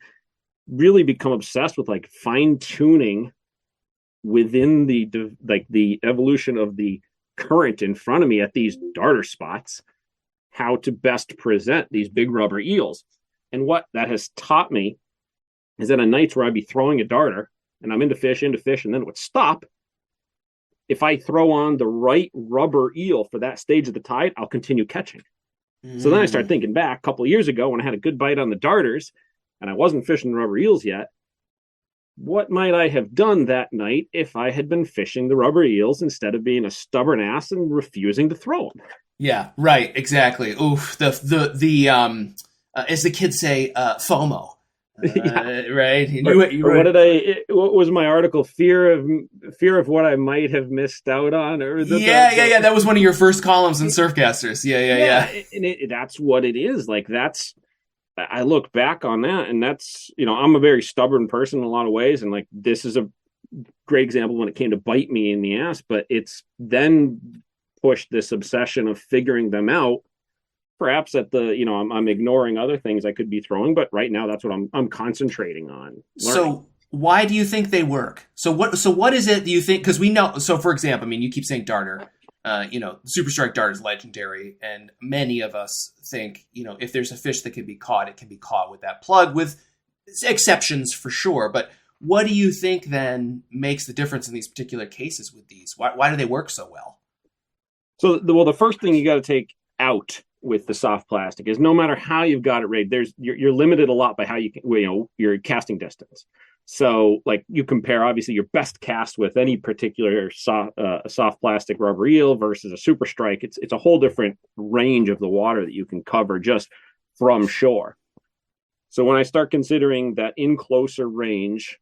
Speaker 2: really become obsessed with like fine tuning within the evolution of the current in front of me at these darter spots, how to best present these big rubber eels. And what that has taught me is that on nights where I'd be throwing a darter and I'm into fish, and then it would stop. If I throw on the right rubber eel for that stage of the tide, I'll continue catching. So then I start thinking back a couple of years ago when I had a good bite on the darters and I wasn't fishing the rubber eels yet. What might I have done that night if I had been fishing the rubber eels instead of being a stubborn ass and refusing to throw them?
Speaker 1: Yeah, right, exactly. Oof, the as the kids say, FOMO. Right.
Speaker 2: What was my article? Fear of what I might have missed out on, or
Speaker 1: that was one of your first columns in Surfcasters. Yeah.
Speaker 2: And that's what it is. Like I look back on that, and that's, I'm a very stubborn person in a lot of ways, and like this is a great example when it came to bite me in the ass. But it's then pushed this obsession of figuring them out. Perhaps at the, I'm ignoring other things I could be throwing, but right now that's what I'm concentrating on learning.
Speaker 1: So why do you think they work? So what is it do you think? Because we know. So for example, you keep saying darter. Super strike dart is legendary, and many of us think, if there's a fish that can be caught, it can be caught with that plug, with exceptions for sure. But what do you think then makes the difference in these particular cases with these? Why do they work so well?
Speaker 2: So the first thing you got to take out with the soft plastic is no matter how you've got it rigged, you're limited a lot by how you can, your casting distance. So like you compare obviously your best cast with any particular soft plastic rubber eel versus a super strike. It's a whole different range of the water that you can cover just from shore. So when I start considering that in closer range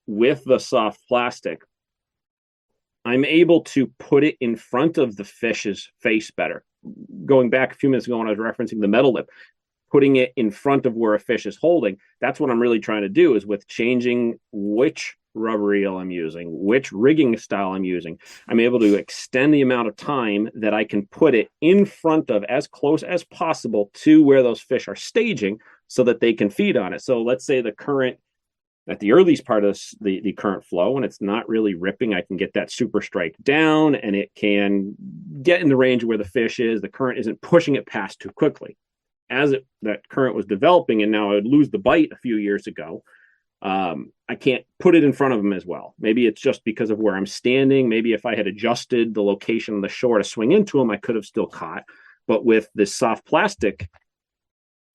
Speaker 2: with the soft plastic, I'm able to put it in front of the fish's face better. Going back a few minutes ago when I was referencing the metal lip, putting it in front of where a fish is holding, that's what I'm really trying to do, is with changing which rubber eel I'm using, which rigging style I'm using. I'm able to extend the amount of time that I can put it in front of, as close as possible to where those fish are staging so that they can feed on it. So let's say the current, at the earliest part of the current flow, when it's not really ripping, I can get that super strike down and it can get in the range of where the fish is. The current isn't pushing it past too quickly. As that current was developing, and now I would lose the bite a few years ago, I can't put it in front of them as well. Maybe it's just because of where I'm standing. Maybe if I had adjusted the location of the shore to swing into them, I could have still caught. But with this soft plastic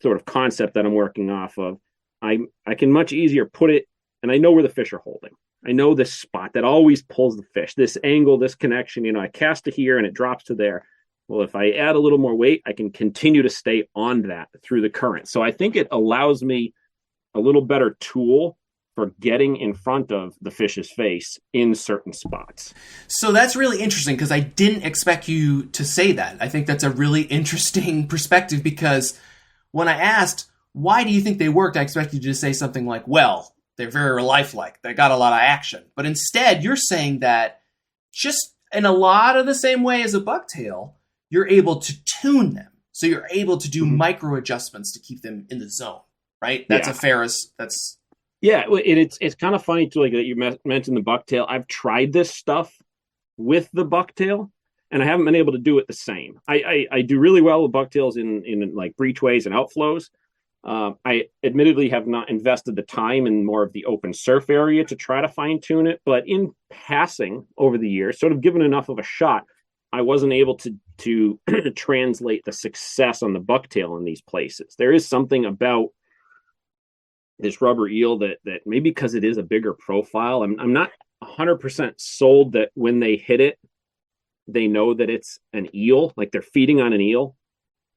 Speaker 2: sort of concept that I'm working off of, I can much easier put it, and I know where the fish are holding. I know this spot that always pulls the fish, this angle, this connection. I cast it here and it drops to there. Well, if I add a little more weight, I can continue to stay on that through the current. So I think it allows me a little better tool for getting in front of the fish's face in certain spots.
Speaker 1: So that's really interesting, because I didn't expect you to say that. I think that's a really interesting perspective, because when I asked, why do you think they worked? I expected you to say something like, well, they're very lifelike. They got a lot of action. But instead, you're saying that just in a lot of the same way as a bucktail, you're able to tune them. So you're able to do micro adjustments to keep them in the zone, right? That's
Speaker 2: Yeah, it's kind of funny too, like that you mentioned the bucktail. I've tried this stuff with the bucktail, and I haven't been able to do it the same. I do really well with bucktails in like breachways and outflows. I admittedly have not invested the time in more of the open surf area to try to fine tune it, but in passing over the years, sort of given enough of a shot, I wasn't able to translate the success on the bucktail in these places. There is something about this rubber eel that maybe because it is a bigger profile, I'm not 100% sold that when they hit it, they know that it's an eel, like they're feeding on an eel,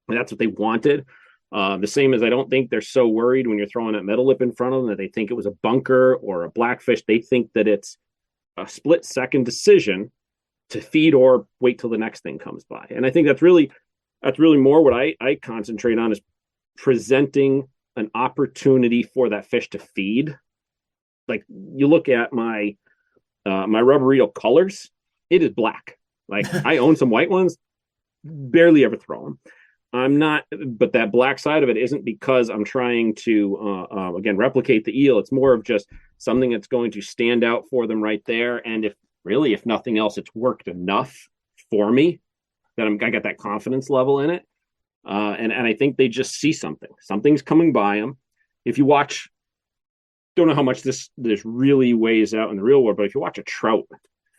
Speaker 2: and that's what they wanted. The same as I don't think they're so worried when you're throwing that metal lip in front of them that they think it was a bunker or a blackfish. They think that it's a split second decision to feed or wait till the next thing comes by. And I think that's really more what I concentrate on, is presenting an opportunity for that fish to feed. Like, you look at my rubber eel colors, it is black. Like, I own some white ones, barely ever throw them. I'm not, but that black side of it isn't because I'm trying to, again, replicate the eel. It's more of just something that's going to stand out for them right there. And if nothing else, it's worked enough for me that I got that confidence level in it. And I think they just see something's coming by them. If you watch, don't know how much this really weighs out in the real world, but if you watch a trout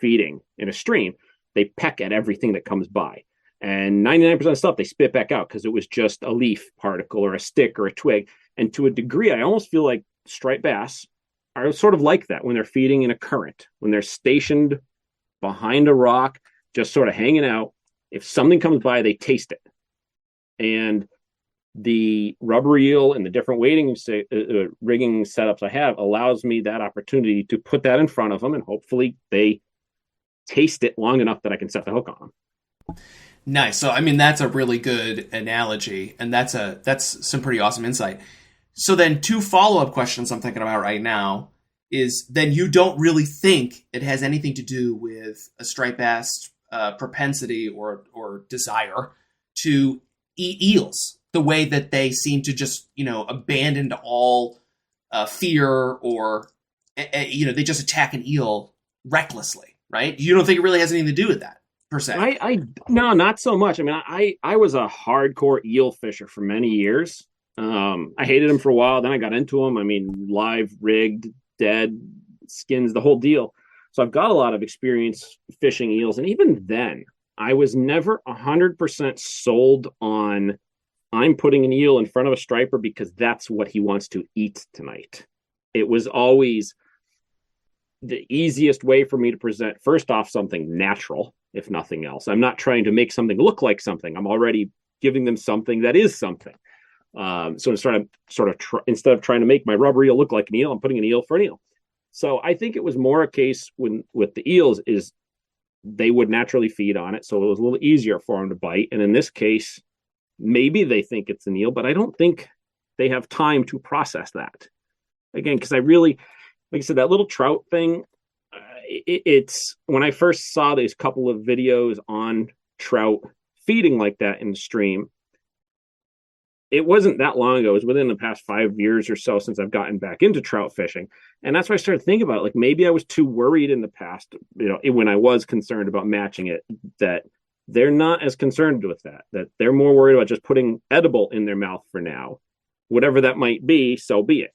Speaker 2: feeding in a stream, they peck at everything that comes by. And 99% of stuff they spit back out because it was just a leaf particle or a stick or a twig. And to a degree, I almost feel like striped bass are sort of like that when they're feeding in a current, when they're stationed behind a rock, just sort of hanging out. If something comes by, they taste it. And the rubber eel and the different rigging setups I have allows me that opportunity to put that in front of them, and hopefully they taste it long enough that I can set the hook on them.
Speaker 1: Nice. So, I mean, that's a really good analogy, and that's some pretty awesome insight. So then 2 follow-up questions I'm thinking about right now is, then you don't really think it has anything to do with a striped bass propensity or desire to eat eels the way that they seem to just, abandon all fear, or, they just attack an eel recklessly, right? You don't think it really has anything to do with that? Per se.
Speaker 2: No, not so much. I mean, I was a hardcore eel fisher for many years. I hated them for a while. Then I got into them. I mean, live, rigged, dead, skins, the whole deal. So I've got a lot of experience fishing eels. And even then, I was never 100% sold on, I'm putting an eel in front of a striper because that's what he wants to eat tonight. It was always the easiest way for me to present, first off, something natural, if nothing else. I'm not trying to make something look like something. I'm already giving them something that is something. So instead of trying to make my rubber eel look like an eel, I'm putting an eel for an eel. So I think it was more a case with the eels is they would naturally feed on it. So it was a little easier for them to bite. And in this case, maybe they think it's an eel, but I don't think they have time to process that. Again, because I really, like I said, that little trout thing, it's when I first saw these couple of videos on trout feeding like that in the stream, it wasn't that long ago. It was within the past 5 years or so since I've gotten back into trout fishing. And that's why I started thinking about it. Like, maybe I was too worried in the past, when I was concerned about matching it, that they're not as concerned with that they're more worried about just putting edible in their mouth for now, whatever that might be, so be it.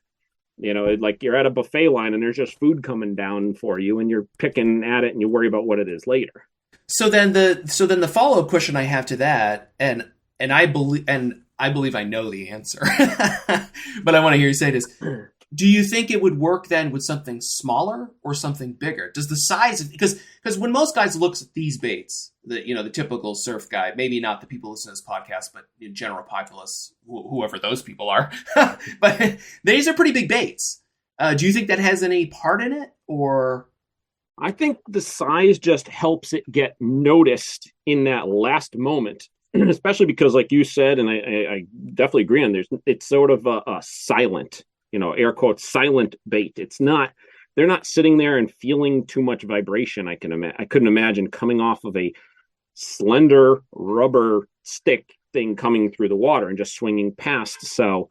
Speaker 2: Like you're at a buffet line and there's just food coming down for you and you're picking at it and you worry about what it is later.
Speaker 1: So then the follow-up question I have to that, and I believe I know the answer, but I want to hear you say this. Do you think it would work then with something smaller or something bigger? Does the size of, because when most guys looks at these baits, the typical surf guy, maybe not the people listening to this podcast, but in general populace, whoever those people are, but these are pretty big baits. Do you think that has any part in it, or?
Speaker 2: I think the size just helps it get noticed in that last moment, especially because, like you said, and I definitely agree on, it's sort of a silent, air quotes, silent bait. They're not sitting there and feeling too much vibration. I couldn't imagine coming off of a slender rubber stick thing coming through the water and just swinging past. So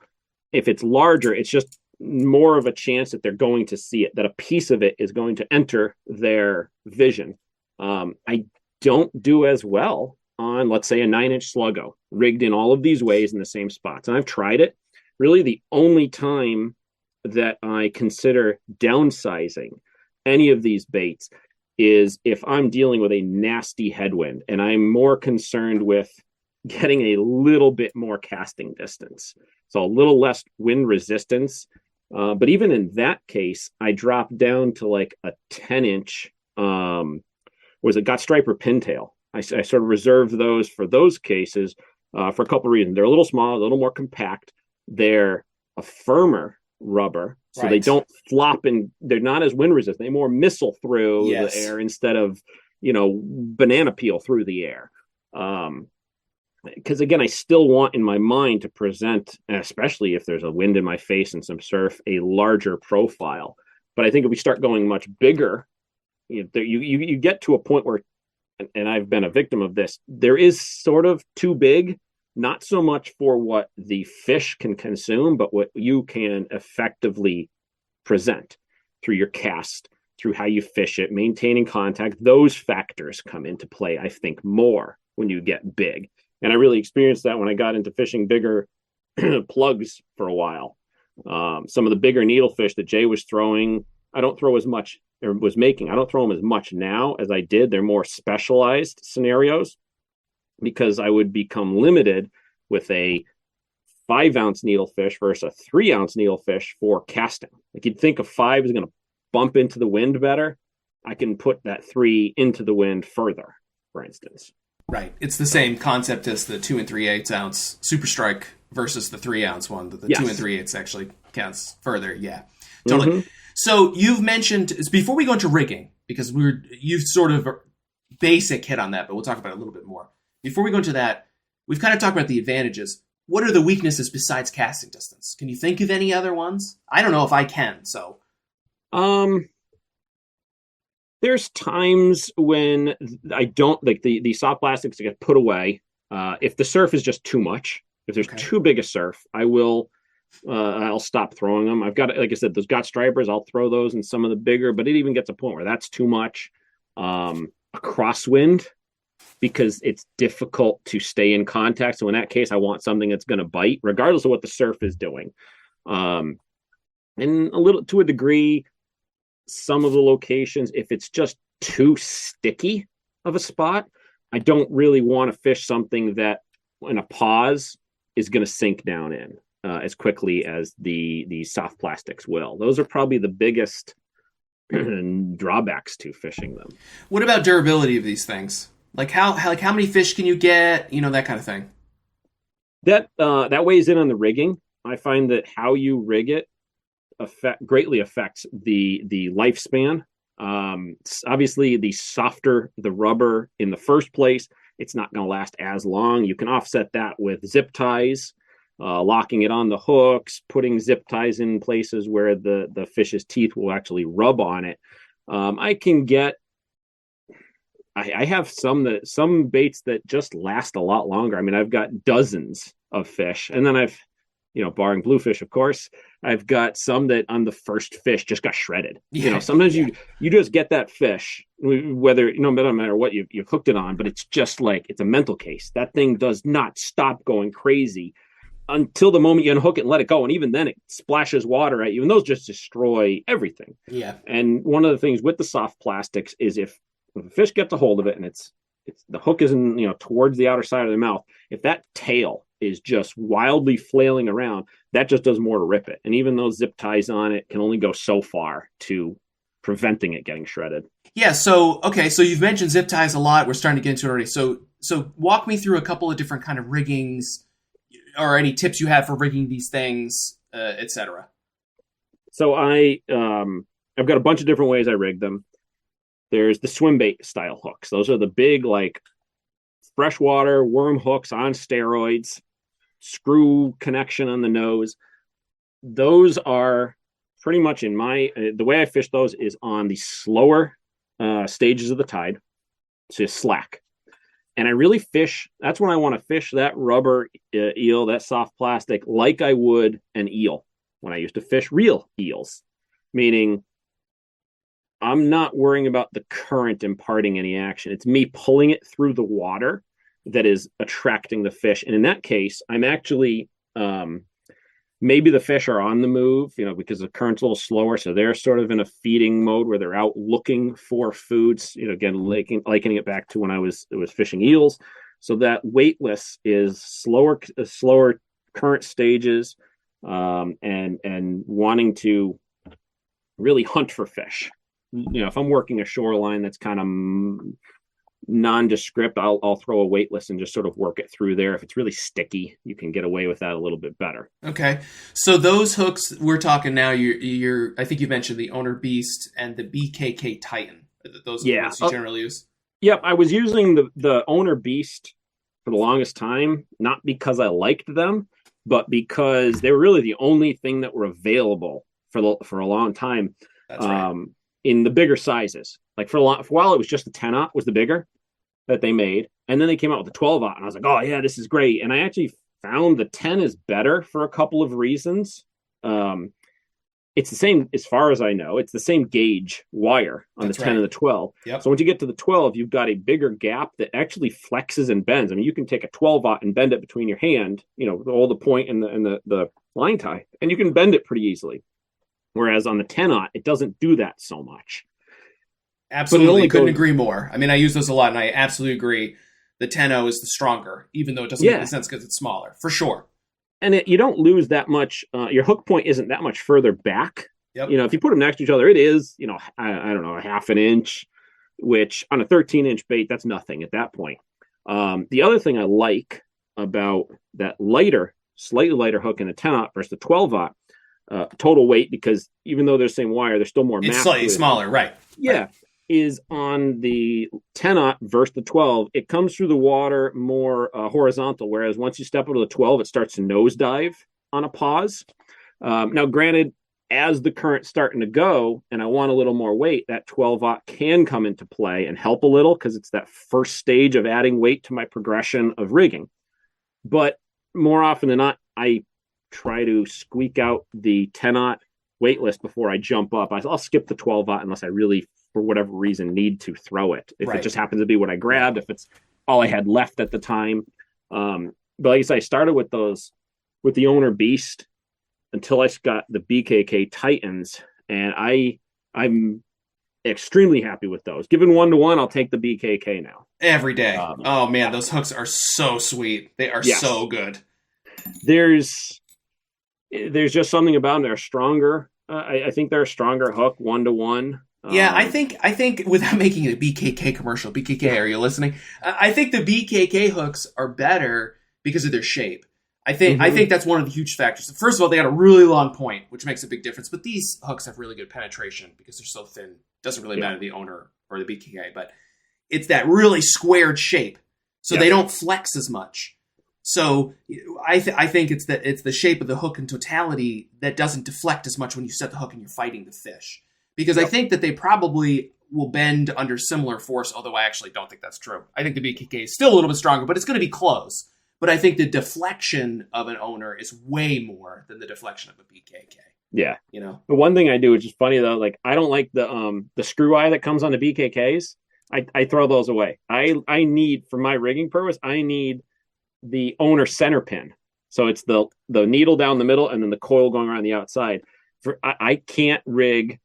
Speaker 2: if it's larger, it's just more of a chance that they're going to see it, that a piece of it is going to enter their vision. I don't do as well on, let's say, a 9-inch sluggo rigged in all of these ways in the same spots. And I've tried it. Really, the only time that I consider downsizing any of these baits is if I'm dealing with a nasty headwind and I'm more concerned with getting a little bit more casting distance. So a little less wind resistance. But even in that case, I dropped down to like a 10-inch, got striper pintail. I sort of reserved those for those cases for a couple of reasons. They're a little smaller, a little more compact. They're a firmer rubber, so they don't flop, and they're not as wind resistant. They more missile through the air instead of, banana peel through the air. Because again, I still want in my mind to present, especially if there's a wind in my face and some surf, a larger profile. But I think if we start going much bigger, you get to a point where, and I've been a victim of this, there is sort of too big, not so much for what the fish can consume, but what you can effectively present through your cast, through how you fish it, maintaining contact. Those factors come into play, I think, more when you get big. And I really experienced that when I got into fishing bigger plugs for a while. Some of the bigger needlefish that Jay was throwing, I don't throw as much, or was making. I don't throw them as much now as I did. They're more specialized scenarios because I would become limited with a 5-ounce needlefish versus a 3-ounce needlefish for casting. Like, you'd think a 5 is going to bump into the wind better. I can put that 3 into the wind further, for instance.
Speaker 1: Right. It's the same concept as the 2 3/8 ounce Super Strike versus the 3-ounce one. The 2 3/8 actually counts further. Yeah, totally. Mm-hmm. So you've mentioned, before we go into rigging, because you've sort of basic hit on that, but we'll talk about it a little bit more. Before we go into that, we've kind of talked about the advantages. What are the weaknesses besides casting distance? Can you think of any other ones? I don't know if I can, so.
Speaker 2: There's times when I don't, like the soft plastics get put away. If the surf is just too much, if there's too big a surf, I'll stop throwing them. I've got, like I said, those got stripers. I'll throw those in some of the bigger, but it even gets a point where that's too much. A crosswind, because it's difficult to stay in contact. So in that case, I want something that's going to bite, regardless of what the surf is doing. And a little, to a degree, some of the locations, if it's just too sticky of a spot, I don't really want to fish something that in a pause is going to sink down in as quickly as the soft plastics will. Those are probably the biggest drawbacks to fishing them.
Speaker 1: What about durability of these things? Like how many fish can you get? That kind of thing.
Speaker 2: That weighs in on the rigging. I find that how you rig it greatly affects the lifespan. Obviously, the softer the rubber in the first place, it's not going to last as long. You can offset that with zip ties, locking it on the hooks, putting zip ties in places where the fish's teeth will actually rub on it. I have some baits that just last a lot longer. I mean, I've got dozens of fish, and then I've, barring bluefish, of course, I've got some that on the first fish just got shredded.
Speaker 1: Yeah.
Speaker 2: Sometimes you just get that fish, whether, no matter what you've hooked it on, but it's just like, it's a mental case. That thing does not stop going crazy until the moment you unhook it and let it go. And even then it splashes water at you, and those just destroy everything.
Speaker 1: Yeah.
Speaker 2: And one of the things with the soft plastics is if a fish gets a hold of it and it's the hook isn't, towards the outer side of the mouth, if that tail is just wildly flailing around, that just does more to rip it. And even those zip ties on it can only go so far to preventing it getting shredded.
Speaker 1: Yeah. So you've mentioned zip ties a lot. We're starting to get into it already. So walk me through a couple of different kind of riggings, or any tips you have for rigging these things, etc.
Speaker 2: So I've got a bunch of different ways I rig them. There's the swim bait style hooks. Those are the big, like, freshwater worm hooks on steroids, screw connection on the nose. Those are pretty much the way I fish those is on the slower stages of the tide, to slack. And I really that's when I want to fish that rubber eel, that soft plastic, like I would an eel when I used to fish real eels, meaning I'm not worrying about the current imparting any action. It's me pulling it through the water that is attracting the fish. And in that case, I'm actually, maybe the fish are on the move, because the current's a little slower. So they're sort of in a feeding mode where they're out looking for foods, again, likening it back to when I was fishing eels. So that weightless is slower current stages, and wanting to really hunt for fish. If I'm working a shoreline that's kind of nondescript, I'll throw a weightless and just sort of work it through there. If it's really sticky, you can get away with that a little bit better.
Speaker 1: Okay. So those hooks we're talking now, you're I think you mentioned the Owner Beast and the BKK Titan. Those are the ones you generally use.
Speaker 2: Yep, I was using the Owner Beast for the longest time, not because I liked them, but because they were really the only thing that were available for a long time.
Speaker 1: That's right.
Speaker 2: In the bigger sizes. Like for a while, it was just the 10-aught was the bigger that they made. And then they came out with the 12-aught, and I was like, oh, yeah, this is great. And I actually found the 10 is better for a couple of reasons. It's the same, as far as I know, it's the same gauge wire on the 10 and the 12.
Speaker 1: Yep.
Speaker 2: So once you get to the 12, you've got a bigger gap that actually flexes and bends. I mean, you can take a 12-aught and bend it between your hand, hold the point and the line tie, and you can bend it pretty easily. Whereas on the 10-aught, it doesn't do that so much.
Speaker 1: Absolutely. Couldn't agree more. I mean, I use those a lot, and I absolutely agree. The 10-0 is the stronger, even though it doesn't make any sense because it's smaller, for sure.
Speaker 2: And you don't lose that much. Your hook point isn't that much further back.
Speaker 1: Yep.
Speaker 2: If you put them next to each other, it is, I don't know, a half an inch, which on a 13-inch bait, that's nothing at that point. The other thing I like about that slightly lighter hook in the 10-aught versus the 12-aught, total weight, because even though they're the same wire, there's still more mass.
Speaker 1: It's slightly smaller, right?
Speaker 2: Yeah.
Speaker 1: Right.
Speaker 2: Is on the 10-aught versus the 12, it comes through the water more horizontal, whereas once you step over the 12, it starts to nosedive on a pause. Now, granted, as the current's starting to go and I want a little more weight, that 12-aught can come into play and help a little because it's that first stage of adding weight to my progression of rigging. But more often than not, I try to squeak out the 10-aught weightless before I jump up. I'll skip the 12-aught unless I really, for whatever reason, need to throw it. If it just happens to be what I grabbed, if it's all I had left at the time. But like I said, I started with the Owner Beast until I got the BKK Titans, and I'm extremely happy with those. Given 1-to-1, I'll take the BKK now.
Speaker 1: Every day. Oh man, those hooks are so sweet. They are so good.
Speaker 2: There's just something about them. They're stronger. I think they're a stronger hook 1-to-1.
Speaker 1: Yeah, I think without making it a BKK commercial, BKK, are you listening? I think the BKK hooks are better because of their shape. I think that's one of the huge factors. First of all, they got a really long point, which makes a big difference. But these hooks have really good penetration because they're so thin. Doesn't really matter the owner or the BKK, but it's that really squared shape, so they don't flex as much. So I think it's the shape of the hook in totality that doesn't deflect as much when you set the hook and you're fighting the fish. Because I think that they probably will bend under similar force, although I actually don't think that's true. I think the BKK is still a little bit stronger, but it's going to be close. But I think the deflection of an owner is way more than the deflection of a BKK.
Speaker 2: Yeah. The one thing I do, which is funny though, like I don't like the screw eye that comes on the BKKs. I throw those away. I need, for my rigging purpose, I need the owner center pin. So it's the needle down the middle and then the coil going around the outside. I can't rig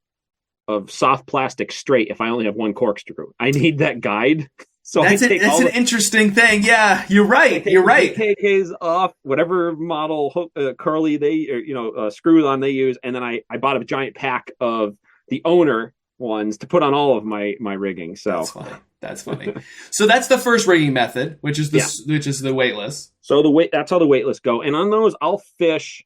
Speaker 2: of soft plastic straight if I only have one corkscrew. I need that guide. So
Speaker 1: that's an interesting thing. Yeah, you're right. You're right.
Speaker 2: BKKs off, whatever model hook, curly screw on they use, and then I bought a giant pack of the owner ones to put on all of my rigging. So
Speaker 1: that's funny. So that's the first rigging method, which is the weightless.
Speaker 2: So that's how the weightless go. And on those, I'll fish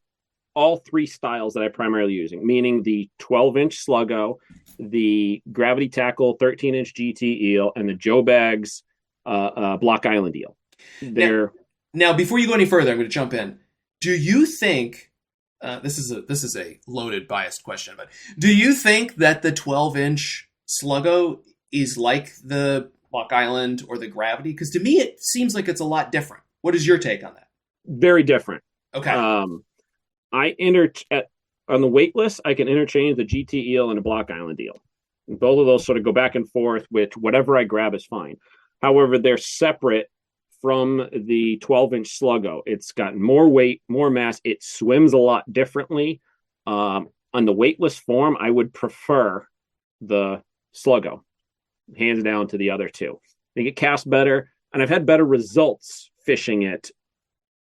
Speaker 2: all three styles that I'm primarily using, meaning the 12-inch Sluggo, the Gravity Tackle 13-inch GT eel, and the Joe Baggs Block Island eel.
Speaker 1: Now, before you go any further, I'm going to jump in. Do you think this is a loaded, biased question, but do you think that the 12-inch Sluggo is like the Block Island or the Gravity? Because to me, it seems like it's a lot different. What is your take on that?
Speaker 2: Very different.
Speaker 1: Okay.
Speaker 2: On the weightless, I can interchange the GT eel and the Block Island eel. And both of those sort of go back and forth, which whatever I grab is fine. However, they're separate from the 12-inch Sluggo. It's got more weight, more mass. It swims a lot differently. On the weightless form, I would prefer the Sluggo, hands down to the other two. They get cast better, and I've had better results fishing it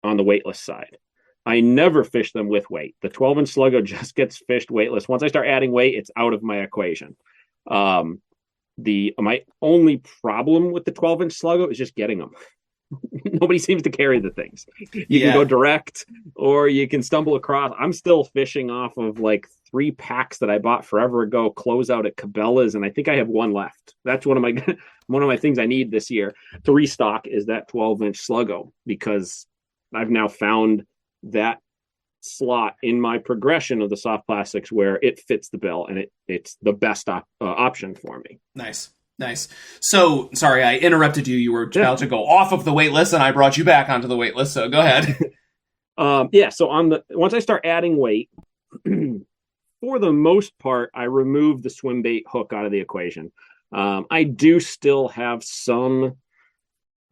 Speaker 2: on the weightless side. I never fish them with weight. The 12-inch Sluggo just gets fished weightless. Once I start adding weight, it's out of my equation. My only problem with the 12-inch sluggo is just getting them. Nobody seems to carry the things. You can go direct or you can stumble across. I'm still fishing off of like 3 packs that I bought forever ago, close out at Cabela's, and I think I have 1 left. That's one of my things I need this year to restock is that 12-inch sluggo, because I've now found that slot in my progression of the soft plastics where it fits the bill, and it's the best option for me.
Speaker 1: Nice. So, sorry, I interrupted you. You were about to go off of the wait list, and I brought you back onto the wait list. So, go ahead.
Speaker 2: So once I start adding weight, for the most part, I remove the swim bait hook out of the equation. I do still have some.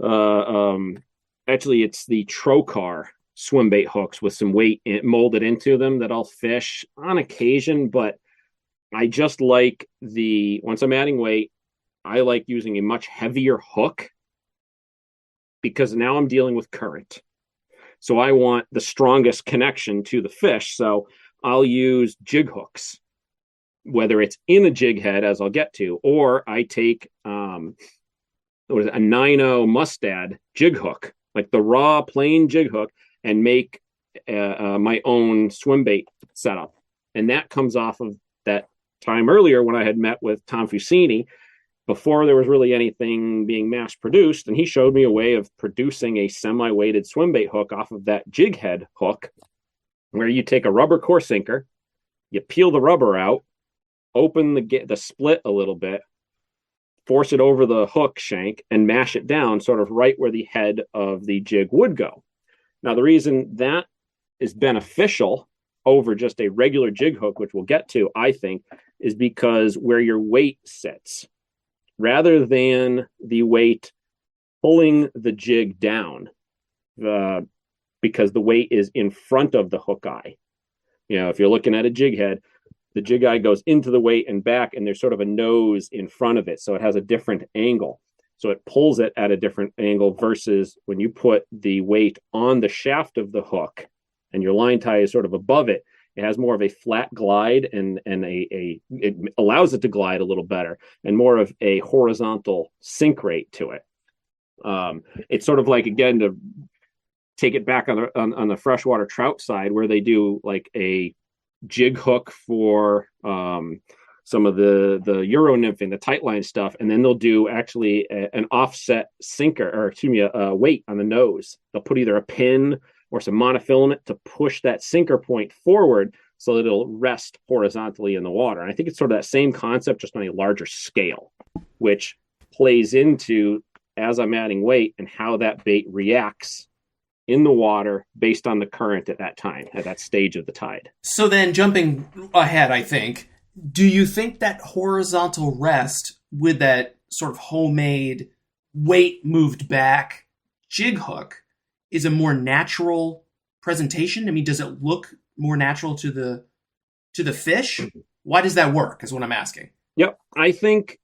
Speaker 2: Actually, it's the Trocar swim bait hooks with some weight molded into them that I'll fish on occasion, but I just like once I'm adding weight, I like using a much heavier hook because now I'm dealing with current. So I want the strongest connection to the fish. So I'll use jig hooks, whether it's in a jig head, as I'll get to, or I take a 9.0 Mustad jig hook, like the raw plain jig hook, and make my own swim bait setup. And that comes off of that time earlier when I had met with Tom Fusini, before there was really anything being mass produced, and he showed me a way of producing a semi-weighted swim bait hook off of that jig head hook, where you take a rubber core sinker, you peel the rubber out, open the split a little bit, force it over the hook shank, and mash it down sort of right where the head of the jig would go. Now, the reason that is beneficial over just a regular jig hook, which we'll get to, I think, is because where your weight sits, rather than the weight pulling the jig down, because the weight is in front of the hook eye. If you're looking at a jig head, the jig eye goes into the weight and back, and there's sort of a nose in front of it. So it has a different angle. So it pulls it at a different angle versus when you put the weight on the shaft of the hook and your line tie is sort of above it, it has more of a flat glide and it allows it to glide a little better and more of a horizontal sink rate to it. It's sort of like, again, to take it back on the freshwater trout side, where they do like a jig hook for some of the Euro nymphing, the tight line stuff, and then they'll do actually an offset sinker, or excuse me, a weight on the nose. They'll put either a pin or some monofilament to push that sinker point forward so that it'll rest horizontally in the water. And I think it's sort of that same concept, just on a larger scale, which plays into, as I'm adding weight, and how that bait reacts in the water based on the current at that time, at that stage of the tide.
Speaker 1: So then, jumping ahead, I think, do you think that horizontal rest with that sort of homemade weight moved back jig hook is a more natural presentation? I mean, does it look more natural to the fish? Why does that work, is what I'm asking.
Speaker 2: Yep. I think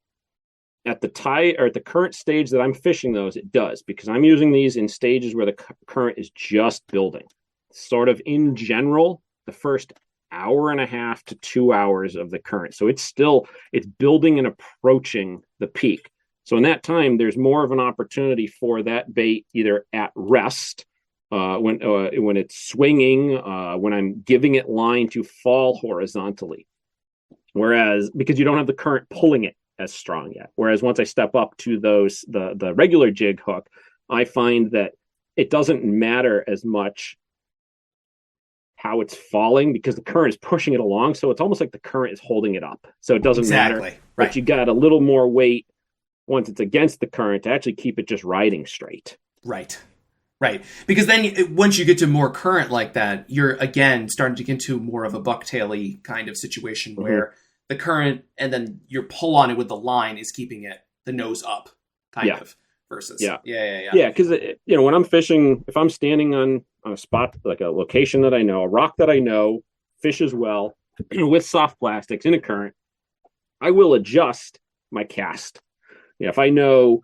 Speaker 2: at the tide, or at the current stage that I'm fishing those, it does, because I'm using these in stages where the current is just building. Sort of in general, the first hour and a half to 2 hours of the current. So it's building and approaching the peak. So in that time, there's more of an opportunity for that bait either at rest, when it's swinging, when I'm giving it line to fall horizontally. Whereas, because you don't have the current pulling it as strong yet. Whereas once I step up to the regular jig hook, I find that it doesn't matter as much how it's falling, because the current is pushing it along. So it's almost like the current is holding it up. So it doesn't matter.
Speaker 1: Right.
Speaker 2: But you got a little more weight once it's against the current to actually keep it just riding straight.
Speaker 1: Right. Because then once you get to more current like that, you're again starting to get into more of a bucktaily kind of situation where the current and then your pull on it with the line is keeping it the nose up kind of versus. Yeah.
Speaker 2: Because, when I'm fishing, if I'm standing on a spot, like a location that I know, a rock that I know fishes well with soft plastics in a current, I will adjust my cast. If I know,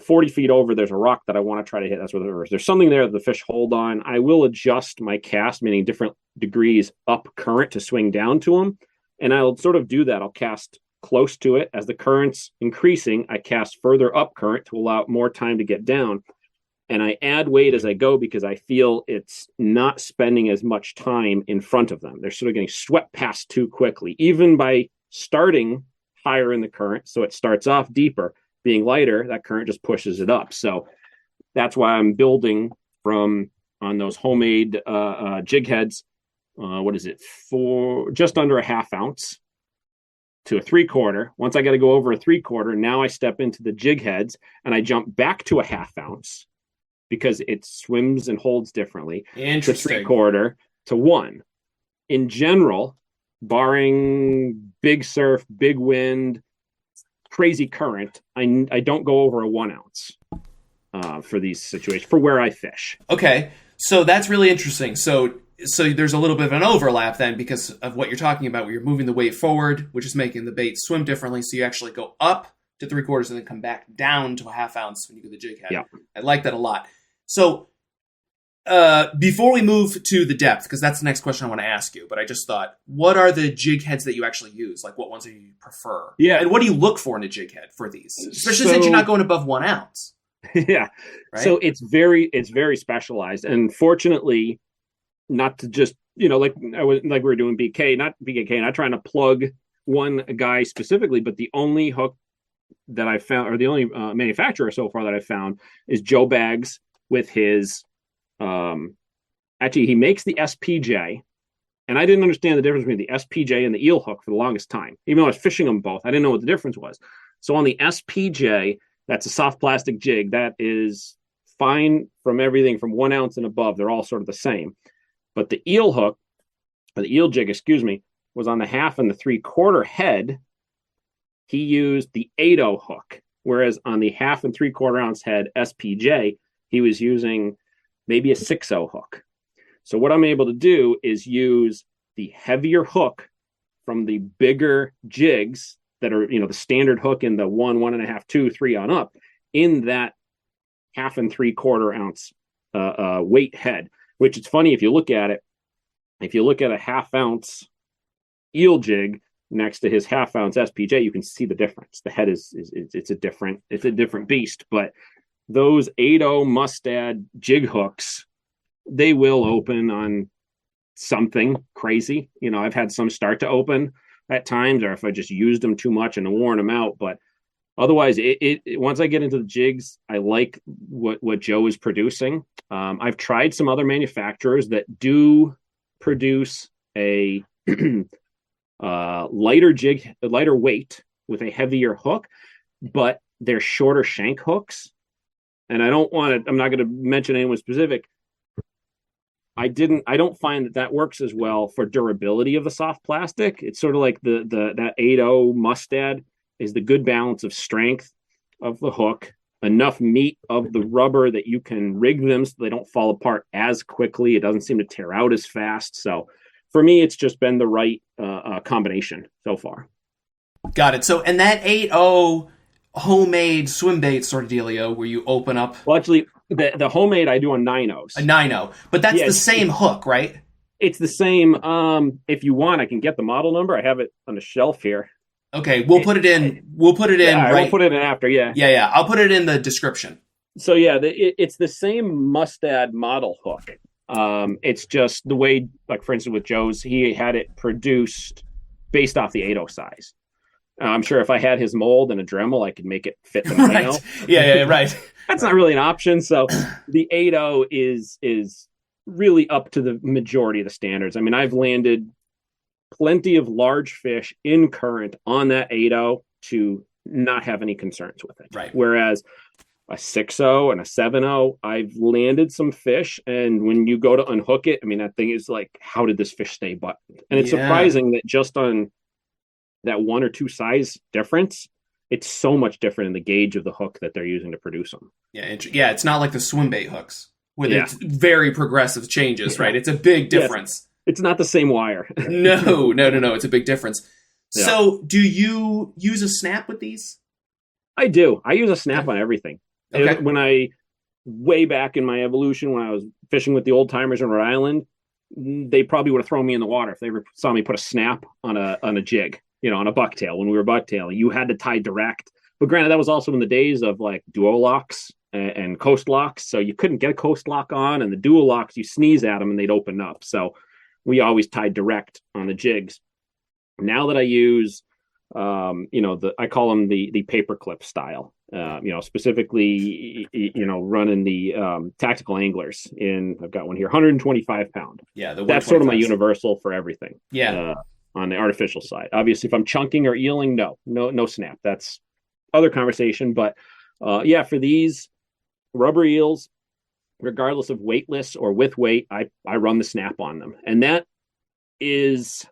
Speaker 2: 40 feet over, there's a rock that I want to try to hit. That's where there's something there that the fish hold on. I will adjust my cast, meaning different degrees up current to swing down to them. And I'll sort of do that. I'll cast close to it. As the current's increasing, I cast further up current to allow more time to get down. And I add weight as I go because I feel it's not spending as much time in front of them. They're sort of getting swept past too quickly, even by starting higher in the current. So it starts off deeper, being lighter, that current just pushes it up. So that's why I'm building from on those homemade jig heads. What is it? For just under a half ounce to a 3/4. Once I got to go over a 3/4, now I step into the jig heads and I jump back to a half ounce because it swims and holds differently.
Speaker 1: Interesting.
Speaker 2: To 3/4 to 1. In general, barring big surf, big wind, crazy current, I don't go over a 1 ounce for these situations, for where I fish.
Speaker 1: Okay, so that's really interesting. So there's a little bit of an overlap then because of what you're talking about, where you're moving the weight forward, which is making the bait swim differently. So you actually go up to 3/4 and then come back down to a half ounce when you go to the jig head.
Speaker 2: Yeah.
Speaker 1: I like that a lot. So before we move to the depth, because that's the next question I want to ask you, but I just thought, what are the jig heads that you actually use? Like, what ones do you prefer?
Speaker 2: Yeah.
Speaker 1: And what do you look for in a jig head for these? Especially since you're not going above 1 ounce.
Speaker 2: Yeah.
Speaker 1: Right?
Speaker 2: So it's very specialized. And fortunately, not to just, like we were doing BK, not trying to plug one guy specifically, but the only hook that I found, or the only manufacturer so far that I found, is Joe Baggs with his, actually he makes the SPJ, and I didn't understand the difference between the SPJ and the eel hook for the longest time. Even though I was fishing them both, I didn't know what the difference was. So on the SPJ, that's a soft plastic jig that is fine from everything from 1 ounce and above. They're all sort of the same. But the eel hook, or the eel jig, was on the half and the 3/4 head. He used the 8/0 hook, whereas on the half and 3/4 ounce head SPJ, he was using maybe a 6/0 hook. So what I'm able to do is use the heavier hook from the bigger jigs that are, the standard hook in the 1, 1.5, 2, 3 on up in that half and 3/4 ounce weight head. Which is funny if you look at it. If you look at a half ounce eel jig next to his half ounce SPJ, you can see the difference. The head is a different beast. But those 8/0 Mustad jig hooks, they will open on something crazy. I've had some start to open at times, or if I just used them too much and worn them out. But otherwise, it once I get into the jigs, I like what Joe is producing. I've tried some other manufacturers that do produce a lighter weight with a heavier hook, but they're shorter shank hooks. And I'm not going to mention anyone specific. I don't find that works as well for durability of the soft plastic. It's sort of like that 8/0 Mustad is the good balance of strength of the hook, enough meat of the rubber that you can rig them so they don't fall apart as quickly. It doesn't seem to tear out as fast. So for me, it's just been the right combination so far.
Speaker 1: Got it. So, and that 8/0 homemade swim bait sort of dealio where you open up.
Speaker 2: Well, actually, the homemade I do on 9/0s.
Speaker 1: A 9/0, but that's the same hook, right?
Speaker 2: It's the same. If you want, I can get the model number. I have it on the shelf here.
Speaker 1: Okay, we'll put it in. We'll put it in.
Speaker 2: Yeah,
Speaker 1: right?
Speaker 2: We'll put it in after. Yeah.
Speaker 1: Yeah. I'll put it in the description.
Speaker 2: So yeah, it's the same Mustad model hook. It's just the way, like for instance, with Joe's, he had it produced based off the 8/0 size. I'm sure if I had his mold and a Dremel, I could make it fit the 9/0.
Speaker 1: Right. Yeah, right.
Speaker 2: That's not really an option. So the 8/0 is really up to the majority of the standards. I mean, I've landed plenty of large fish in current on that 8/0 to not have any concerns with it.
Speaker 1: Right.
Speaker 2: Whereas a 6/0 and a 7/0, I've landed some fish, and when you go to unhook it, I mean, that thing is like, how did this fish stay buttoned? And it's surprising that just on that 1 or 2 size difference, it's so much different in the gauge of the hook that they're using to produce them.
Speaker 1: Yeah, it's not like the swim bait hooks with its very progressive changes, right? It's a big difference.
Speaker 2: It's not the same wire.
Speaker 1: No. It's a big difference. Yeah. So do you use a snap with these?
Speaker 2: I do. I use a snap on everything.
Speaker 1: Okay.
Speaker 2: When way back in my evolution, when I was fishing with the old timers in Rhode Island, they probably would have thrown me in the water if they ever saw me put a snap on a jig. on a bucktail when we were bucktailing. You had to tie direct. But granted, that was also in the days of like duo locks and coast locks. So you couldn't get a coast lock on, and the dual locks, you sneeze at them and they'd open up. So we always tied direct on the jigs. Now that I use, I call them the paperclip style, specifically, running the tactical anglers I've got one here, 125 pound.
Speaker 1: Yeah.
Speaker 2: That's sort of my universal for everything.
Speaker 1: Yeah.
Speaker 2: On the artificial side, obviously, if I'm chunking or eeling, no snap. That's other conversation. But for these rubber eels, regardless of weightless or with weight, I run the snap on them. And that is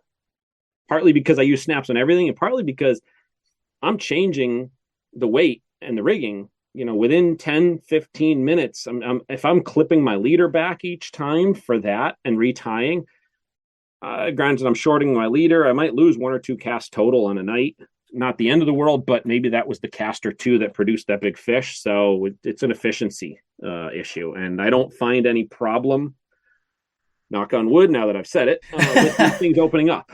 Speaker 2: partly because I use snaps on everything, and partly because I'm changing the weight and the rigging, within 10, 15 minutes. If I'm clipping my leader back each time for that and retying, granted, I'm shorting my leader, I might lose 1 or 2 casts total on a night. Not the end of the world, but maybe that was the cast or 2 that produced that big fish. So it's an efficiency issue. And I don't find any problem, knock on wood, now that I've said it, with these things opening up.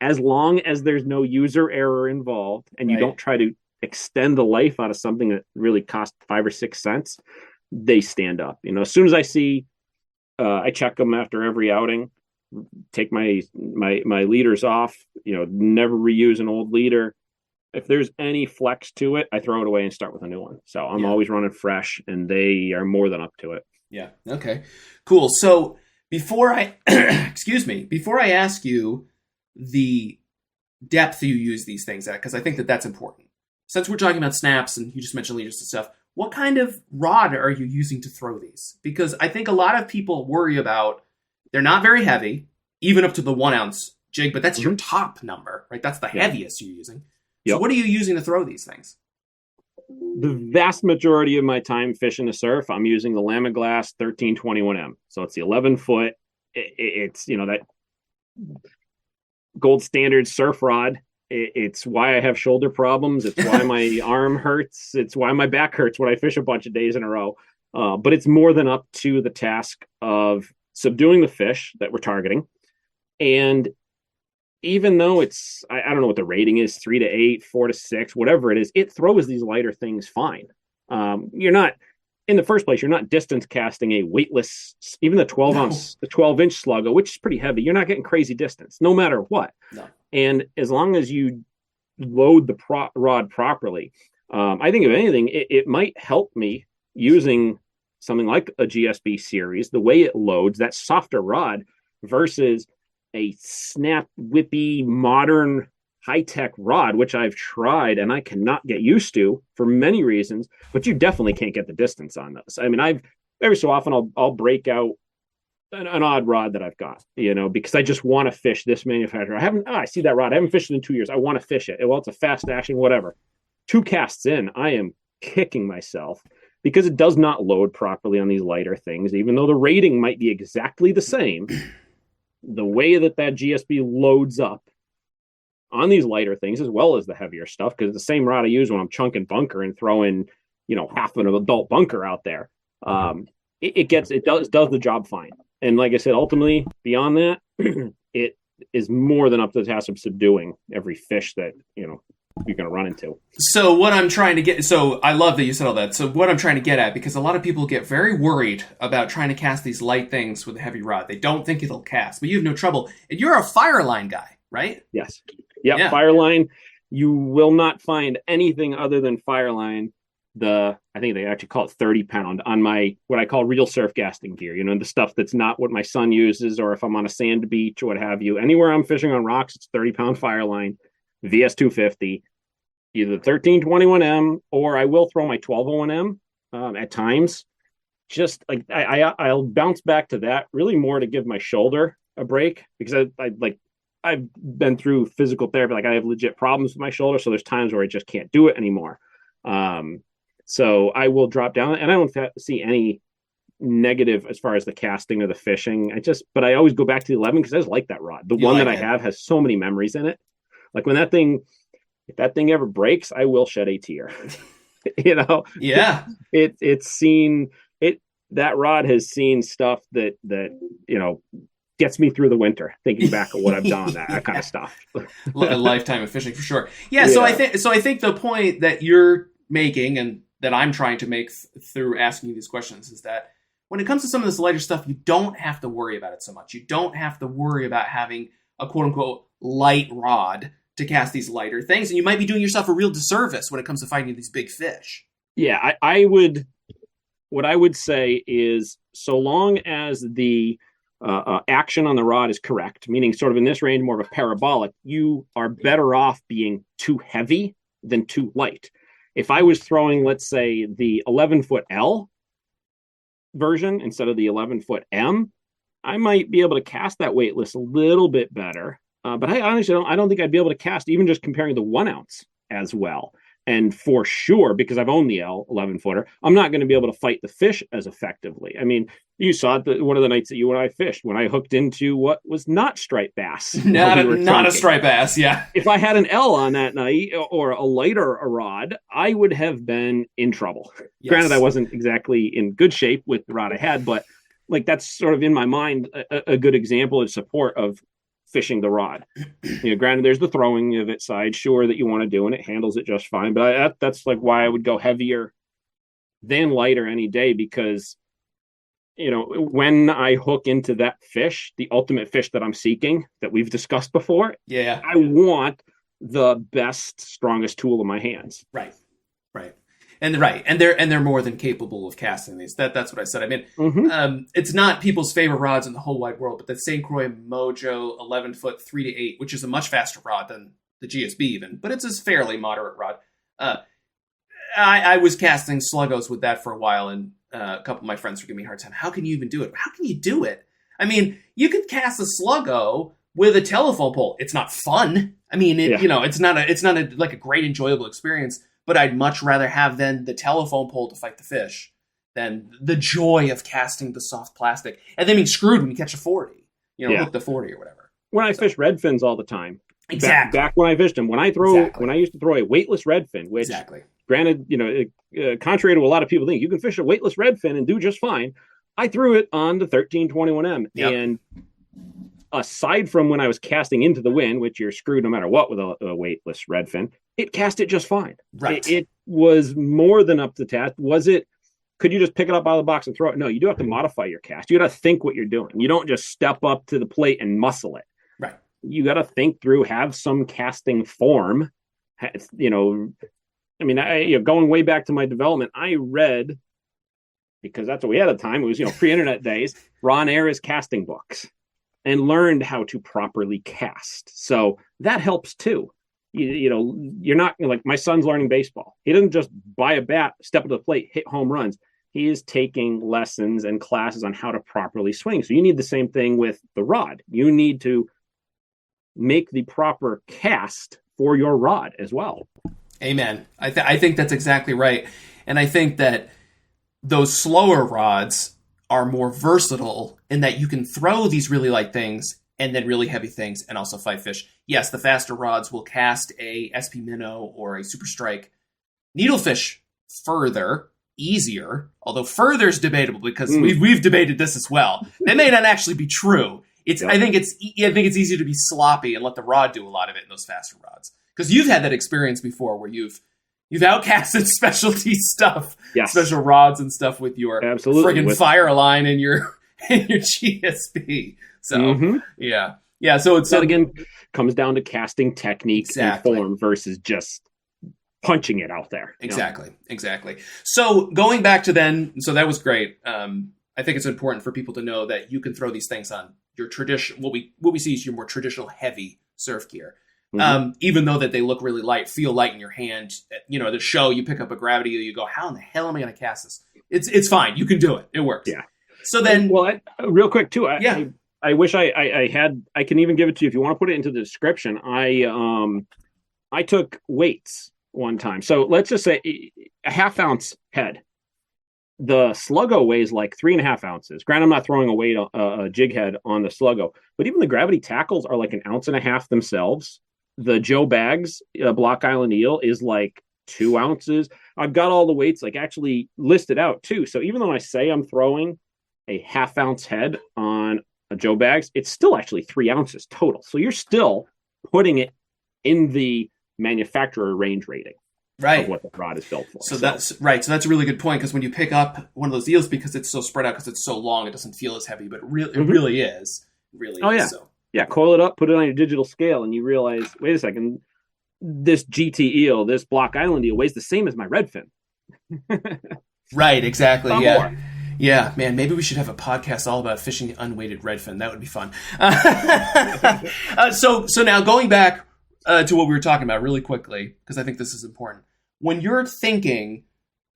Speaker 2: As long as there's no user error involved and you don't try to extend the life out of something that really cost 5 or 6 cents, they stand up. As soon as I see, I check them after every outing, take my leaders off, never reuse an old leader. If there's any flex to it, I throw it away and start with a new one. So I'm always running fresh, and they are more than up to it.
Speaker 1: Yeah. Okay, cool. So before I ask you the depth you use these things at, because I think that's important. Since we're talking about snaps and you just mentioned leaders and stuff, what kind of rod are you using to throw these? Because I think a lot of people worry about, they're not very heavy, even up to the 1 ounce jig, but that's your top number, right? That's the heaviest you're using. So what are you using to throw these things?
Speaker 2: The vast majority of my time fishing the surf, I'm using the Lamiglass 1321M. So it's the 11 foot. It's, that gold standard surf rod. It's why I have shoulder problems. It's why my arm hurts. It's why my back hurts when I fish a bunch of days in a row. But it's more than up to the task of subduing the fish that we're targeting. And even though it's, I don't know what the rating is, 3 to 8, 4 to 6, whatever it is, it throws these lighter things fine. You're not, in the first place, you're not distance casting a weightless, even the 12-inch sluggo, which is pretty heavy. You're not getting crazy distance, no matter what. No. And as long as you load the rod properly, I think if anything, it might help me using something like a GSB series, the way it loads, that softer rod versus a snap whippy modern high-tech rod, which I've tried and I cannot get used to for many reasons, but you definitely can't get the distance on those. I mean, every so often I'll break out an odd rod that I've got, because I just want to fish this manufacturer. I see that rod. I haven't fished it in 2 years. I want to fish it. Well, it's a fast action, whatever. 2 casts in, I am kicking myself because it does not load properly on these lighter things, even though the rating might be exactly the same. The way that GSB loads up on these lighter things, as well as the heavier stuff, because it's the same rod I use when I'm chunking bunker and throwing, half of an adult bunker out there. It does the job fine. And like I said, ultimately, beyond that, it is more than up to the task of subduing every fish that, you're going to run into.
Speaker 1: So what I'm trying to get, so I love that you said all that. So what I'm trying to get at, because a lot of people get very worried about trying to cast these light things with a heavy rod. They don't think it'll cast, but you have no trouble. And you're a Fireline guy, right?
Speaker 2: Yes. Yep, yeah. Fireline. You will not find anything other than Fireline. I think they actually call it 30 pound on my, what I call real surf casting gear, the stuff that's not what my son uses, or if I'm on a sand beach or what have you. Anywhere I'm fishing on rocks, it's 30 pound Fireline. VS250, either 1321M, or I will throw my 1201M at times. Just like I'll bounce back to that really more to give my shoulder a break, because I've been through physical therapy. Like I have legit problems with my shoulder, so there's times where I just can't do it anymore. So I will drop down, and I don't see any negative as far as the casting or the fishing. But I always go back to the 11 because I just like that rod. The one that I have has so many memories in it. Like when if that thing ever breaks, I will shed a tear.
Speaker 1: Yeah.
Speaker 2: That rod has seen stuff that gets me through the winter, thinking back of what I've done, that kind of stuff.
Speaker 1: A lifetime of fishing for sure. Yeah. So I think the point that you're making and that I'm trying to make through asking you these questions is that when it comes to some of this lighter stuff, you don't have to worry about it so much. You don't have to worry about having a quote unquote light rod to cast these lighter things. And you might be doing yourself a real disservice when it comes to fighting these big fish.
Speaker 2: Yeah, what I would say is, so long as the action on the rod is correct, meaning sort of in this range, more of a parabolic, you are better off being too heavy than too light. If I was throwing, let's say, the 11-foot L version instead of the 11-foot M, I might be able to cast that weightless a little bit better. But I honestly don't think I'd be able to cast even just comparing the 1 ounce as well. And for sure, because I've owned the L 11-footer, I'm not going to be able to fight the fish as effectively. I mean, you saw it one of the nights that you and I fished when I hooked into what was not straight bass.
Speaker 1: Not a striped bass, yeah.
Speaker 2: If I had an L on that night or a lighter rod, I would have been in trouble. Yes. Granted, I wasn't exactly in good shape with the rod I had, but like that's sort of in my mind a good example of support of fishing the rod. Granted, there's the throwing of it side, sure, that you want to do, and it handles it just fine. But that's like why I would go heavier than lighter any day, because when I hook into that fish, the ultimate fish that I'm seeking, that we've discussed before, I want the best, strongest tool in my hands.
Speaker 1: Right. And they're more than capable of casting these. That's what I said. I mean, it's not people's favorite rods in the whole wide world, but the St. Croix Mojo 11-foot 3-8, which is a much faster rod than the GSB even, but it's a fairly moderate rod. I was casting sluggos with that for a while, and a couple of my friends were giving me a hard time. How can you even do it? How can you do it? I mean, you could cast a sluggo with a telephone pole. It's not fun. I mean, it's not like a great enjoyable experience. But I'd much rather have then the telephone pole to fight the fish than the joy of casting the soft plastic and then being screwed when you catch a 40. Hook the 40 or whatever.
Speaker 2: When I fish redfins all the time.
Speaker 1: Exactly.
Speaker 2: Back when I fished them, when I used to throw a weightless redfin, which granted, contrary to what a lot of people think, you can fish a weightless redfin and do just fine. I threw it on the 1321M. Yep. And aside from when I was casting into the wind, which you're screwed no matter what with a weightless redfin, it cast it just fine.
Speaker 1: Right.
Speaker 2: It was more than up to task. Could you just pick it up out of the box and throw it? No, you do have to modify your cast. You got to think what you're doing. You don't just step up to the plate and muscle it.
Speaker 1: Right.
Speaker 2: You got to think through, have some casting form. Going way back to my development, I read, because that's what we had at the time, it was, pre-internet days, Ron Ayers casting books, and learned how to properly cast. So that helps too. You're not like, my son's learning baseball. He doesn't just buy a bat, step to the plate, hit home runs. He is taking lessons and classes on how to properly swing. So you need the same thing with the rod. You need to make the proper cast for your rod as well.
Speaker 1: Amen. I think that's exactly right. And I think that those slower rods are more versatile in that you can throw these really light things and then really heavy things and also fight fish. Yes, the faster rods will cast a SP Minnow or a Super Strike needlefish further, easier, although further is debatable because we've debated this as well. That may not actually be true. I think it's easier to be sloppy and let the rod do a lot of it in those faster rods. Because you've had that experience before where you've outcasted specialty stuff, special rods and stuff with your friggin' fire line and your GSP. So yeah. So it's
Speaker 2: again comes down to casting technique and form versus just punching it out there.
Speaker 1: Exactly. So going back to then, so that was great. I think it's important for people to know that you can throw these things on your tradition. What we see is your more traditional heavy surf gear. Even though that they look really light, feel light in your hand. The show, you pick up a gravity, you go, how in the hell am I going to cast this? It's fine. You can do it. It works.
Speaker 2: Yeah.
Speaker 1: So then,
Speaker 2: real quick too. I wish I had. I can even give it to you if you want to put it into the description. I took weights one time. So let's just say a half ounce head. The sluggo weighs like 3.5 ounces. Granted, I'm not throwing a jig head on the sluggo, but even the gravity tackles are like 1.5 ounces themselves. The Joe Baggs Block Island eel is like 2 ounces. I've got all the weights like actually listed out too. So even though I say I'm throwing a half ounce head on Joe bags, it's still actually 3 ounces total. So you're still putting it in the manufacturer range rating of what the rod is built for.
Speaker 1: So that's right. So that's a really good point, because when you pick up one of those eels, because it's so spread out, because it's so long, it doesn't feel as heavy, but it really is. It really is.
Speaker 2: Yeah.
Speaker 1: So.
Speaker 2: Yeah, coil it up, put it on your digital scale, and you realize, wait a second, this GT eel, this Block Island eel weighs the same as my redfin.
Speaker 1: Right, exactly. Yeah.
Speaker 2: More.
Speaker 1: Yeah, man, maybe we should have a podcast all about fishing unweighted redfin. That would be fun. So now going back to what we were talking about really quickly, because I think this is important. When you're thinking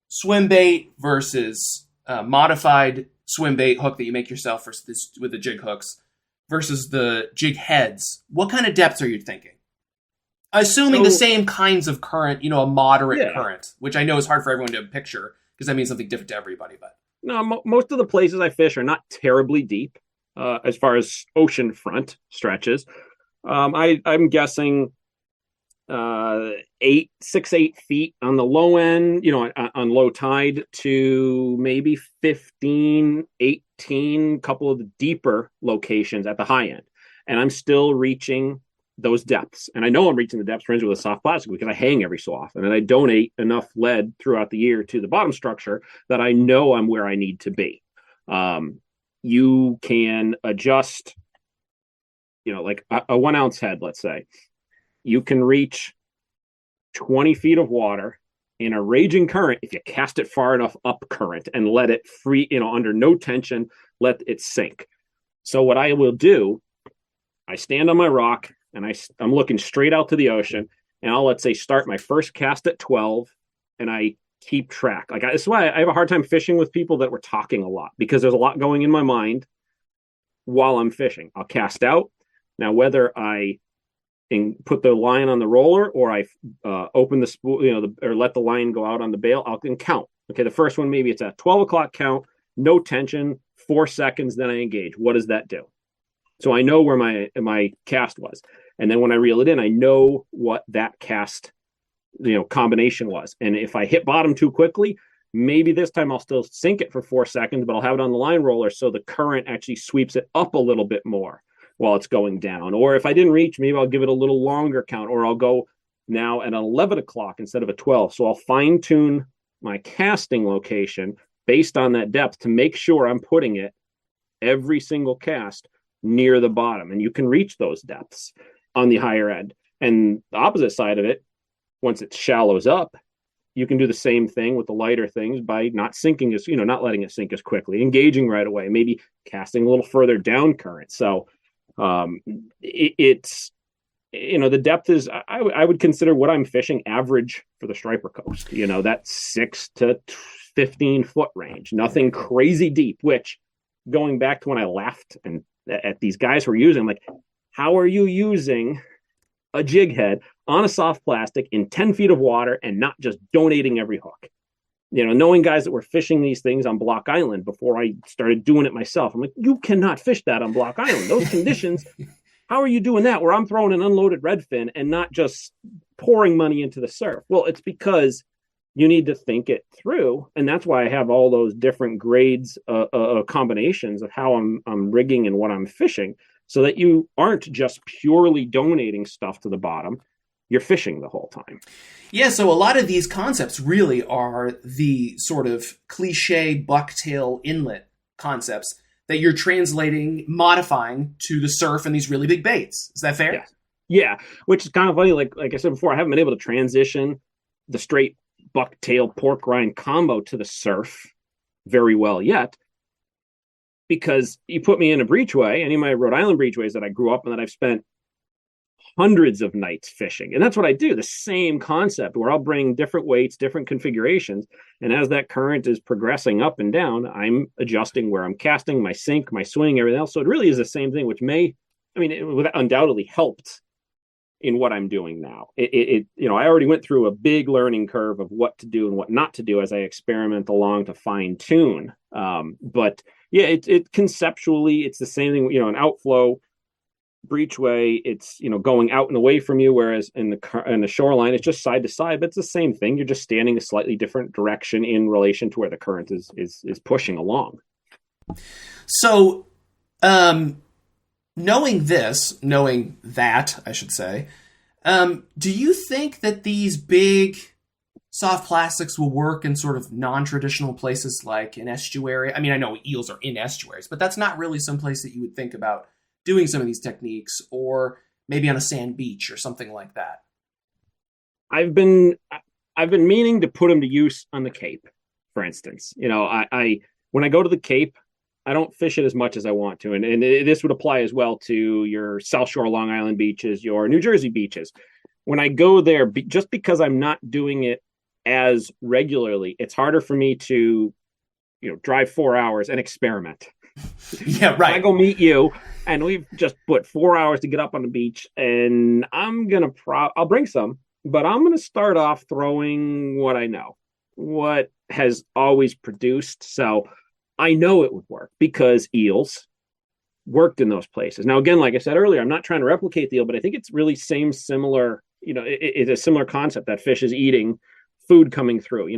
Speaker 1: swim bait versus modified swim bait hook that you make yourself with the jig hooks versus the jig heads, what kind of depths are you thinking? Assuming the same kinds of current, a moderate current, which I know is hard for everyone to picture because that means something different to everybody. But
Speaker 2: no, most of the places I fish are not terribly deep as far as ocean front stretches. I'm guessing 6-8 feet on the low end, on low tide, to maybe 15, 18, couple of the deeper locations at the high end. And I'm still reaching those depths. And I know I'm reaching the depths range with a soft plastic because I hang every so often. And I donate enough lead throughout the year to the bottom structure that I know I'm where I need to be. You can adjust, like a 1 ounce head, let's say. You can reach 20 feet of water in a raging current if you cast it far enough up current and let it free, under no tension, let it sink. So what I will do, I stand on my rock and I'm looking straight out to the ocean, and I'll, let's say, start my first cast at 12, and I keep track. That's why I have a hard time fishing with people that were talking a lot, because there's a lot going in my mind while I'm fishing. I'll cast out. Now, whether I put the line on the roller or I open the spool, or let the line go out on the bail, I can count. Okay, the first one, maybe it's a 12 o'clock count, no tension, 4 seconds, then I engage. What does that do? So I know where my cast was. And then when I reel it in, I know what that cast, combination was. And if I hit bottom too quickly, maybe this time I'll still sink it for 4 seconds, but I'll have it on the line roller so the current actually sweeps it up a little bit more while it's going down. Or if I didn't reach, maybe I'll give it a little longer count, or I'll go now at an 11 o'clock instead of a 12. So I'll fine tune my casting location based on that depth to make sure I'm putting it every single cast near the bottom. And you can reach those depths on the higher end. And the opposite side of it, once it shallows up, you can do the same thing with the lighter things by not sinking not letting it sink as quickly, engaging right away, maybe casting a little further down current. So it's the depth is, I would consider what I'm fishing average for the striper coast, that 6 to 15 foot range, nothing crazy deep, which, going back to when I laughed at these guys who are using, I'm like, how are you using a jig head on a soft plastic in 10 feet of water and not just donating every hook? Knowing guys that were fishing these things on Block Island before I started doing it myself, I'm like, you cannot fish that on Block Island. Those conditions, how are you doing that where I'm throwing an unloaded redfin and not just pouring money into the surf? Well, it's because you need to think it through. And that's why I have all those different grades, combinations of how I'm rigging and what I'm fishing, so that you aren't just purely donating stuff to the bottom. You're fishing the whole time.
Speaker 1: Yeah, so a lot of these concepts really are the sort of cliche bucktail inlet concepts that you're translating, modifying to the surf and these really big baits. Is that fair?
Speaker 2: Yeah, which is kind of funny. Like I said before, I haven't been able to transition the straight bucktail pork rind combo to the surf very well yet, because you put me in a breachway, any of my Rhode Island breachways that I grew up in, that I've spent hundreds of nights fishing. And that's what I do. The same concept where I'll bring different weights, different configurations. And as that current is progressing up and down, I'm adjusting where I'm casting, my sink, my swing, everything else. So it really is the same thing, which it undoubtedly helped in what I'm doing now. I already went through a big learning curve of what to do and what not to do as I experiment along to fine tune. But yeah, it conceptually, it's the same thing, an outflow breachway, it's going out and away from you, whereas in the shoreline it's just side to side, but it's the same thing. You're just standing a slightly different direction in relation to where the current is pushing along.
Speaker 1: So Um, knowing that, I should say, do you think that these big soft plastics will work in sort of non-traditional places like an estuary? I mean, I know eels are in estuaries, but that's not really some place that you would think about doing some of these techniques, or maybe on a sand beach or something like that.
Speaker 2: I've been meaning to put them to use on the Cape, for instance. I when I go to the Cape, I don't fish it as much as I want to, and this would apply as well to your South Shore Long Island beaches, your New Jersey beaches. When I go there, just because I'm not doing it as regularly, it's harder for me to, drive 4 hours and experiment.
Speaker 1: Yeah, right.
Speaker 2: I go meet you, and we've just put 4 hours to get up on the beach, and I'll bring some, but I'm gonna start off throwing what I know, what has always produced. So I know it would work because eels worked in those places. Now, again, like I said earlier, I'm not trying to replicate the eel, but I think it's really similar. It's a similar concept that fish is eating food coming through.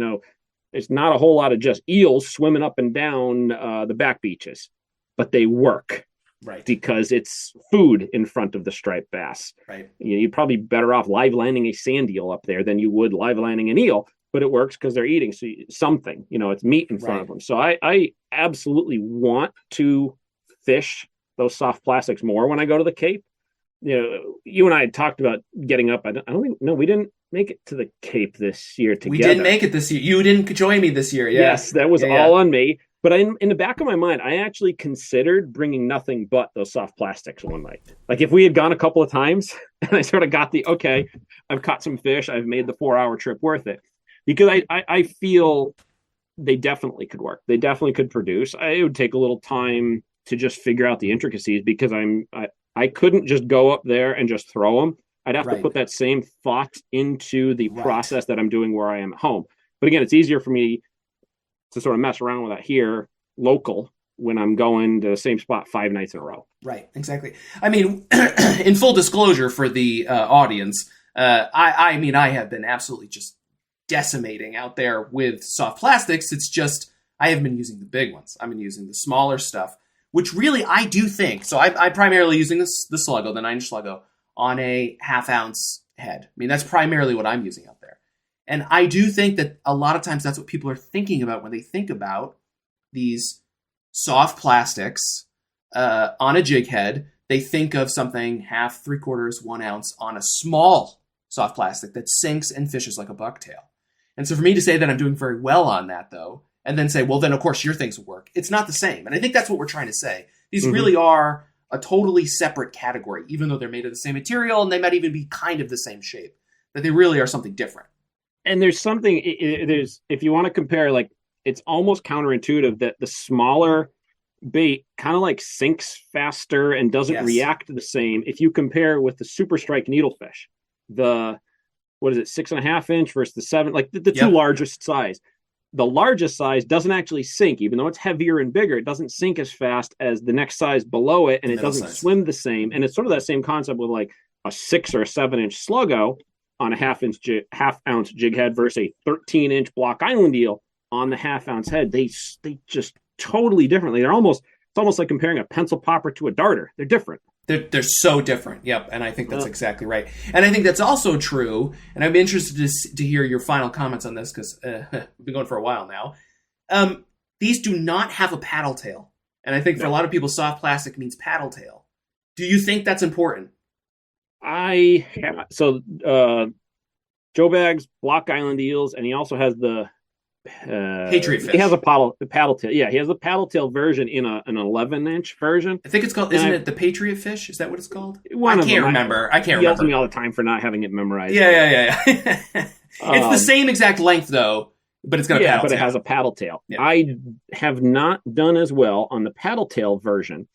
Speaker 2: There's not a whole lot of just eels swimming up and down the back beaches, but they work.
Speaker 1: Right.
Speaker 2: Because it's food in front of the striped bass.
Speaker 1: Right.
Speaker 2: You'd probably be better off live landing a sand eel up there than you would live landing an eel, but it works because they're eating something. It's meat in front of them. So I absolutely want to fish those soft plastics more when I go to the Cape. You and I had talked about getting up. I don't think, no, we didn't make it to the Cape this year together.
Speaker 1: We didn't make it this year. You didn't join me this year. Yeah.
Speaker 2: Yes, that was all on me. But in the back of my mind, I actually considered bringing nothing but those soft plastics one night. Like if we had gone a couple of times and I sort of got okay, I've caught some fish, I've made the 4-hour trip worth it. Because I feel they definitely could work. They definitely could produce. It would take a little time to just figure out the intricacies because I couldn't just go up there and just throw them. I'd have to put that same thought into the process that I'm doing where I am at home. But again, it's easier for me to sort of mess around with that here local when I'm going to the same spot 5 nights in a row.
Speaker 1: Right, exactly. I mean, in full disclosure for the audience, I mean, I have been absolutely just decimating out there with soft plastics. It's just, I haven't been using the big ones. I've been using the smaller stuff, which really I do think, so I'm primarily using the Sluggo, the 9-inch Sluggo, on a 1/2 ounce head. I mean, that's primarily what I'm using out there. And I do think that a lot of times that's what people are thinking about when they think about these soft plastics on a jig head. They think of something 1/2, 3/4, 1 ounce on a small soft plastic that sinks and fishes like a bucktail. And so for me to say that I'm doing very well on that, though, and then say, well, then of course your things will work, it's not the same. And I think that's what we're trying to say. These really are a totally separate category, even though they're made of the same material and they might even be kind of the same shape, that they really are something different.
Speaker 2: And there's something, if you want to compare, like, it's almost counterintuitive that the smaller bait kind of like sinks faster and doesn't react the same. If you compare with the super strike needlefish, the, 6.5 inch versus the 7, like the two largest size. The largest size doesn't actually sink, even though it's heavier and bigger. It doesn't sink as fast as the next size below it, and it doesn't swim the same. And it's sort of that same concept with like a 6 or 7 inch Sluggo on a 1/2 ounce jig head versus a 13-inch Block Island eel on the 1/2 ounce head. They just totally differently. It's almost like comparing a pencil popper to a darter. They're different.
Speaker 1: They're so different. Yep. And I think that's exactly right. And I think that's also true. And I'm interested to hear your final comments on this because we've been going for a while now. These do not have a paddle tail. And I think for a lot of people, soft plastic means paddle tail. Do you think that's important? Joe Bag's Block Island eels, and he also has the
Speaker 2: Patriot fish. He has a paddle tail. Yeah, he has a paddle tail version in an 11-inch version.
Speaker 1: I think it's called. Isn't it the Patriot fish? Is that what it's called? I can't remember.
Speaker 2: He yells at me all the time for not having it memorized.
Speaker 1: Yeah. It's the same exact length though, but it's got a paddle tail.
Speaker 2: But it has a paddle tail. Yeah. I have not done as well on the paddle tail version.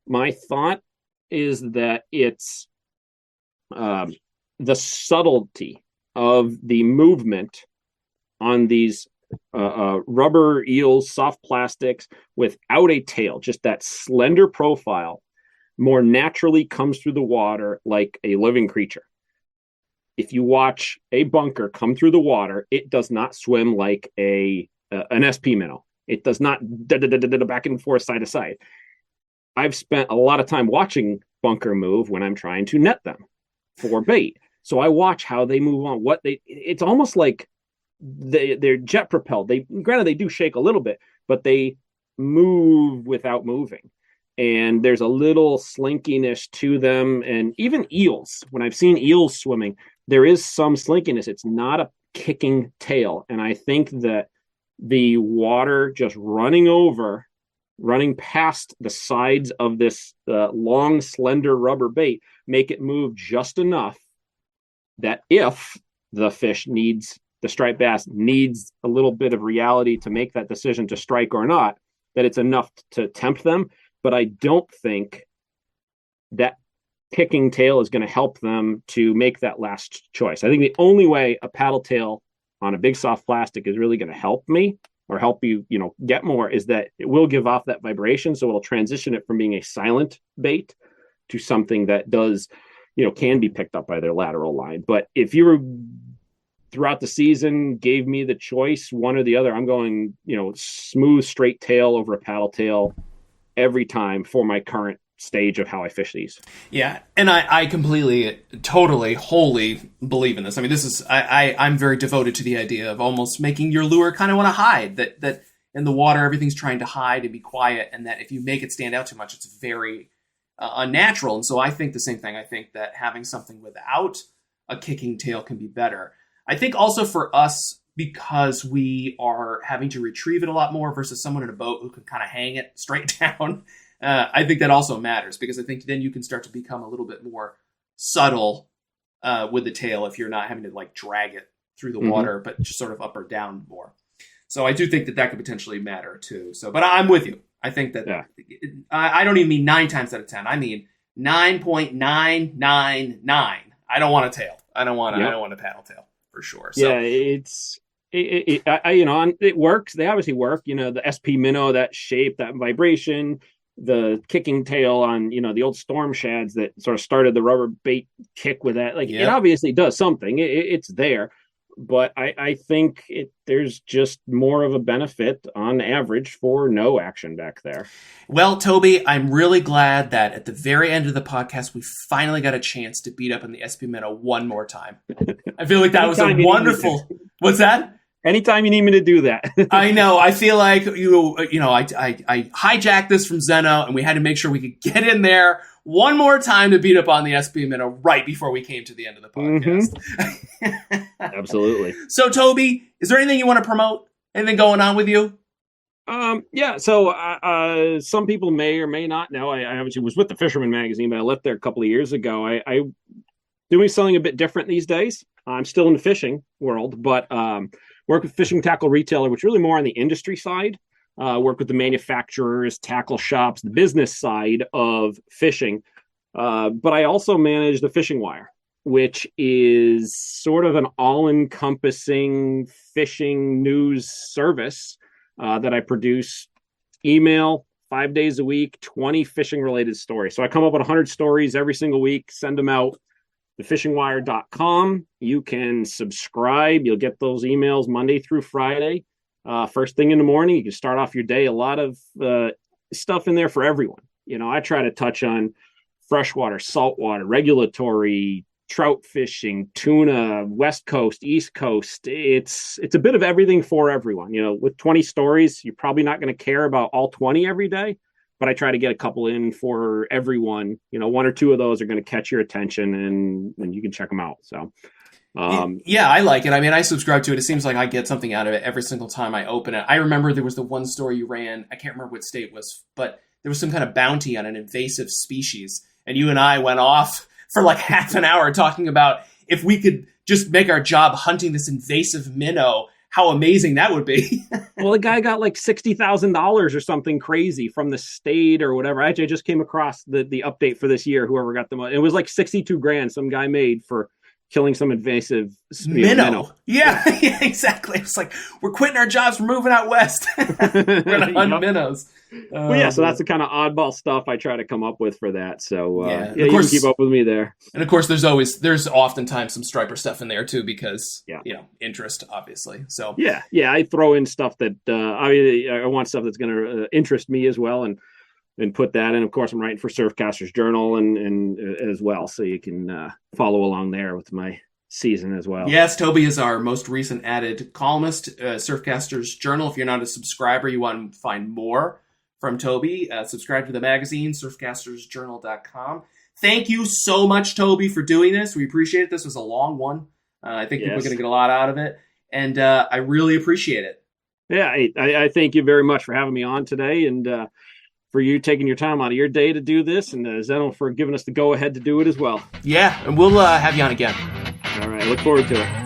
Speaker 2: My thought is that it's the subtlety of the movement on these rubber eels, soft plastics without a tail, just that slender profile, more naturally comes through the water like a living creature. If you watch a bunker come through the water, it does not swim like an SP minnow. It does not back and forth side to side. I've spent a lot of time watching bunker move when I'm trying to net them for bait. So I watch how they move on. It's almost like they're jet propelled. Granted, they do shake a little bit, but they move without moving. And there's a little slinkiness to them. And even eels, when I've seen eels swimming, there is some slinkiness. It's not a kicking tail. And I think that the water just running past the sides of this long, slender rubber bait, make it move just enough that if the striped bass needs a little bit of reality to make that decision to strike or not, that it's enough to tempt them. But I don't think that kicking tail is going to help them to make that last choice. I think the only way a paddle tail on a big soft plastic is really going to help me or help you, get more is that it will give off that vibration. So it'll transition it from being a silent bait to something that does, can be picked up by their lateral line. But if you were throughout the season gave me the choice, one or the other, I'm going, smooth, straight tail over a paddle tail every time for my current stage of how I fish these.
Speaker 1: Yeah, and I completely, totally, wholly believe in this. I mean, I'm very devoted to the idea of almost making your lure kind of want to hide, that in the water everything's trying to hide and be quiet, and that if you make it stand out too much, it's very unnatural. And so I think the same thing. I think that having something without a kicking tail can be better. I think also for us, because we are having to retrieve it a lot more versus someone in a boat who can kind of hang it straight down, I think that also matters, because I think then you can start to become a little bit more subtle with the tail if you're not having to drag it through the water, but just sort of up or down more. So I do think that could potentially matter too. So, but I'm with you. I think that I don't even mean 9 times out of 10. I mean 9.999. I don't want a tail. I don't want a paddle tail for sure. So.
Speaker 2: Yeah, it works. They obviously work. The SP minnow, that shape, that vibration, the kicking tail on the old storm shads that sort of started the rubber bait kick with that. It obviously does something. It's there, but I think there's just more of a benefit on average for no action back there.
Speaker 1: Well, Toby, I'm really glad that at the very end of the podcast we finally got a chance to beat up on the SP minnow one more time. I feel like that was a wonderful. What's that?
Speaker 2: Anytime you need me to do that.
Speaker 1: I know. I feel like I hijacked this from Zeno, and we had to make sure we could get in there one more time to beat up on the SP minnow right before we came to the end of the podcast.
Speaker 2: Mm-hmm. Absolutely.
Speaker 1: So, Toby, is there anything you want to promote? Anything going on with you?
Speaker 2: Yeah. So, some people may or may not know. I obviously was with the Fisherman magazine, but I left there a couple of years ago. I doing something a bit different these days. I'm still in the fishing world, but work with fishing tackle retailer, which is really more on the industry side. Work with the manufacturers, tackle shops, the business side of fishing. But I also manage the Fishing Wire, which is sort of an all-encompassing fishing news service that I produce. Email 5 days a week, 20 fishing-related stories. So I come up with 100 stories every single week, send them out. thefishingwire.com. You can subscribe. You'll get those emails Monday through Friday. First thing in the morning, you can start off your day. A lot of stuff in there for everyone. I try to touch on freshwater, saltwater, regulatory, trout fishing, tuna, West Coast, East Coast. It's a bit of everything for everyone. With 20 stories, you're probably not going to care about all 20 every day. But I try to get a couple in for everyone. 1 or 2 of those are going to catch your attention, and you can check them out. So,
Speaker 1: yeah, I like it. I mean, I subscribe to it. It seems like I get something out of it every single time I open it. I remember there was the one story you ran. I can't remember what state it was, but there was some kind of bounty on an invasive species, and you and I went off for half an hour talking about if we could just make our job hunting this invasive minnow, how amazing that would be.
Speaker 2: Well, the guy got $60,000 or something crazy from the state or whatever. Actually, I just came across the update for this year. Whoever got the money, it was $62,000 some guy made for killing some invasive minnow. Yeah,
Speaker 1: exactly. It's we're quitting our jobs, we're moving out west. We're gonna hunt minnows.
Speaker 2: So that's the kind of oddball stuff I try to come up with for that. So you can keep up with me there.
Speaker 1: And of course, there's oftentimes some striper stuff in there too, because interest, obviously. So I throw in stuff that I want stuff that's going to interest me as well. And
Speaker 2: and put that in. Of course, I'm writing for Surfcasters Journal and as well, so you can follow along there with my season as well.
Speaker 1: Yes, Toby is our most recent added columnist, Surfcasters Journal. If you're not a subscriber, you want to find more from Toby, subscribe to the magazine, surfcastersjournal.com. Thank you so much, Toby, for doing this. We appreciate it. This was a long one. I think people are going to get a lot out of it, and I really appreciate it.
Speaker 2: Yeah, I thank you very much for having me on today, and for you taking your time out of your day to do this, and Zeno for giving us the go-ahead to do it as well.
Speaker 1: Yeah, and we'll have you on again.
Speaker 2: All right, look forward to it.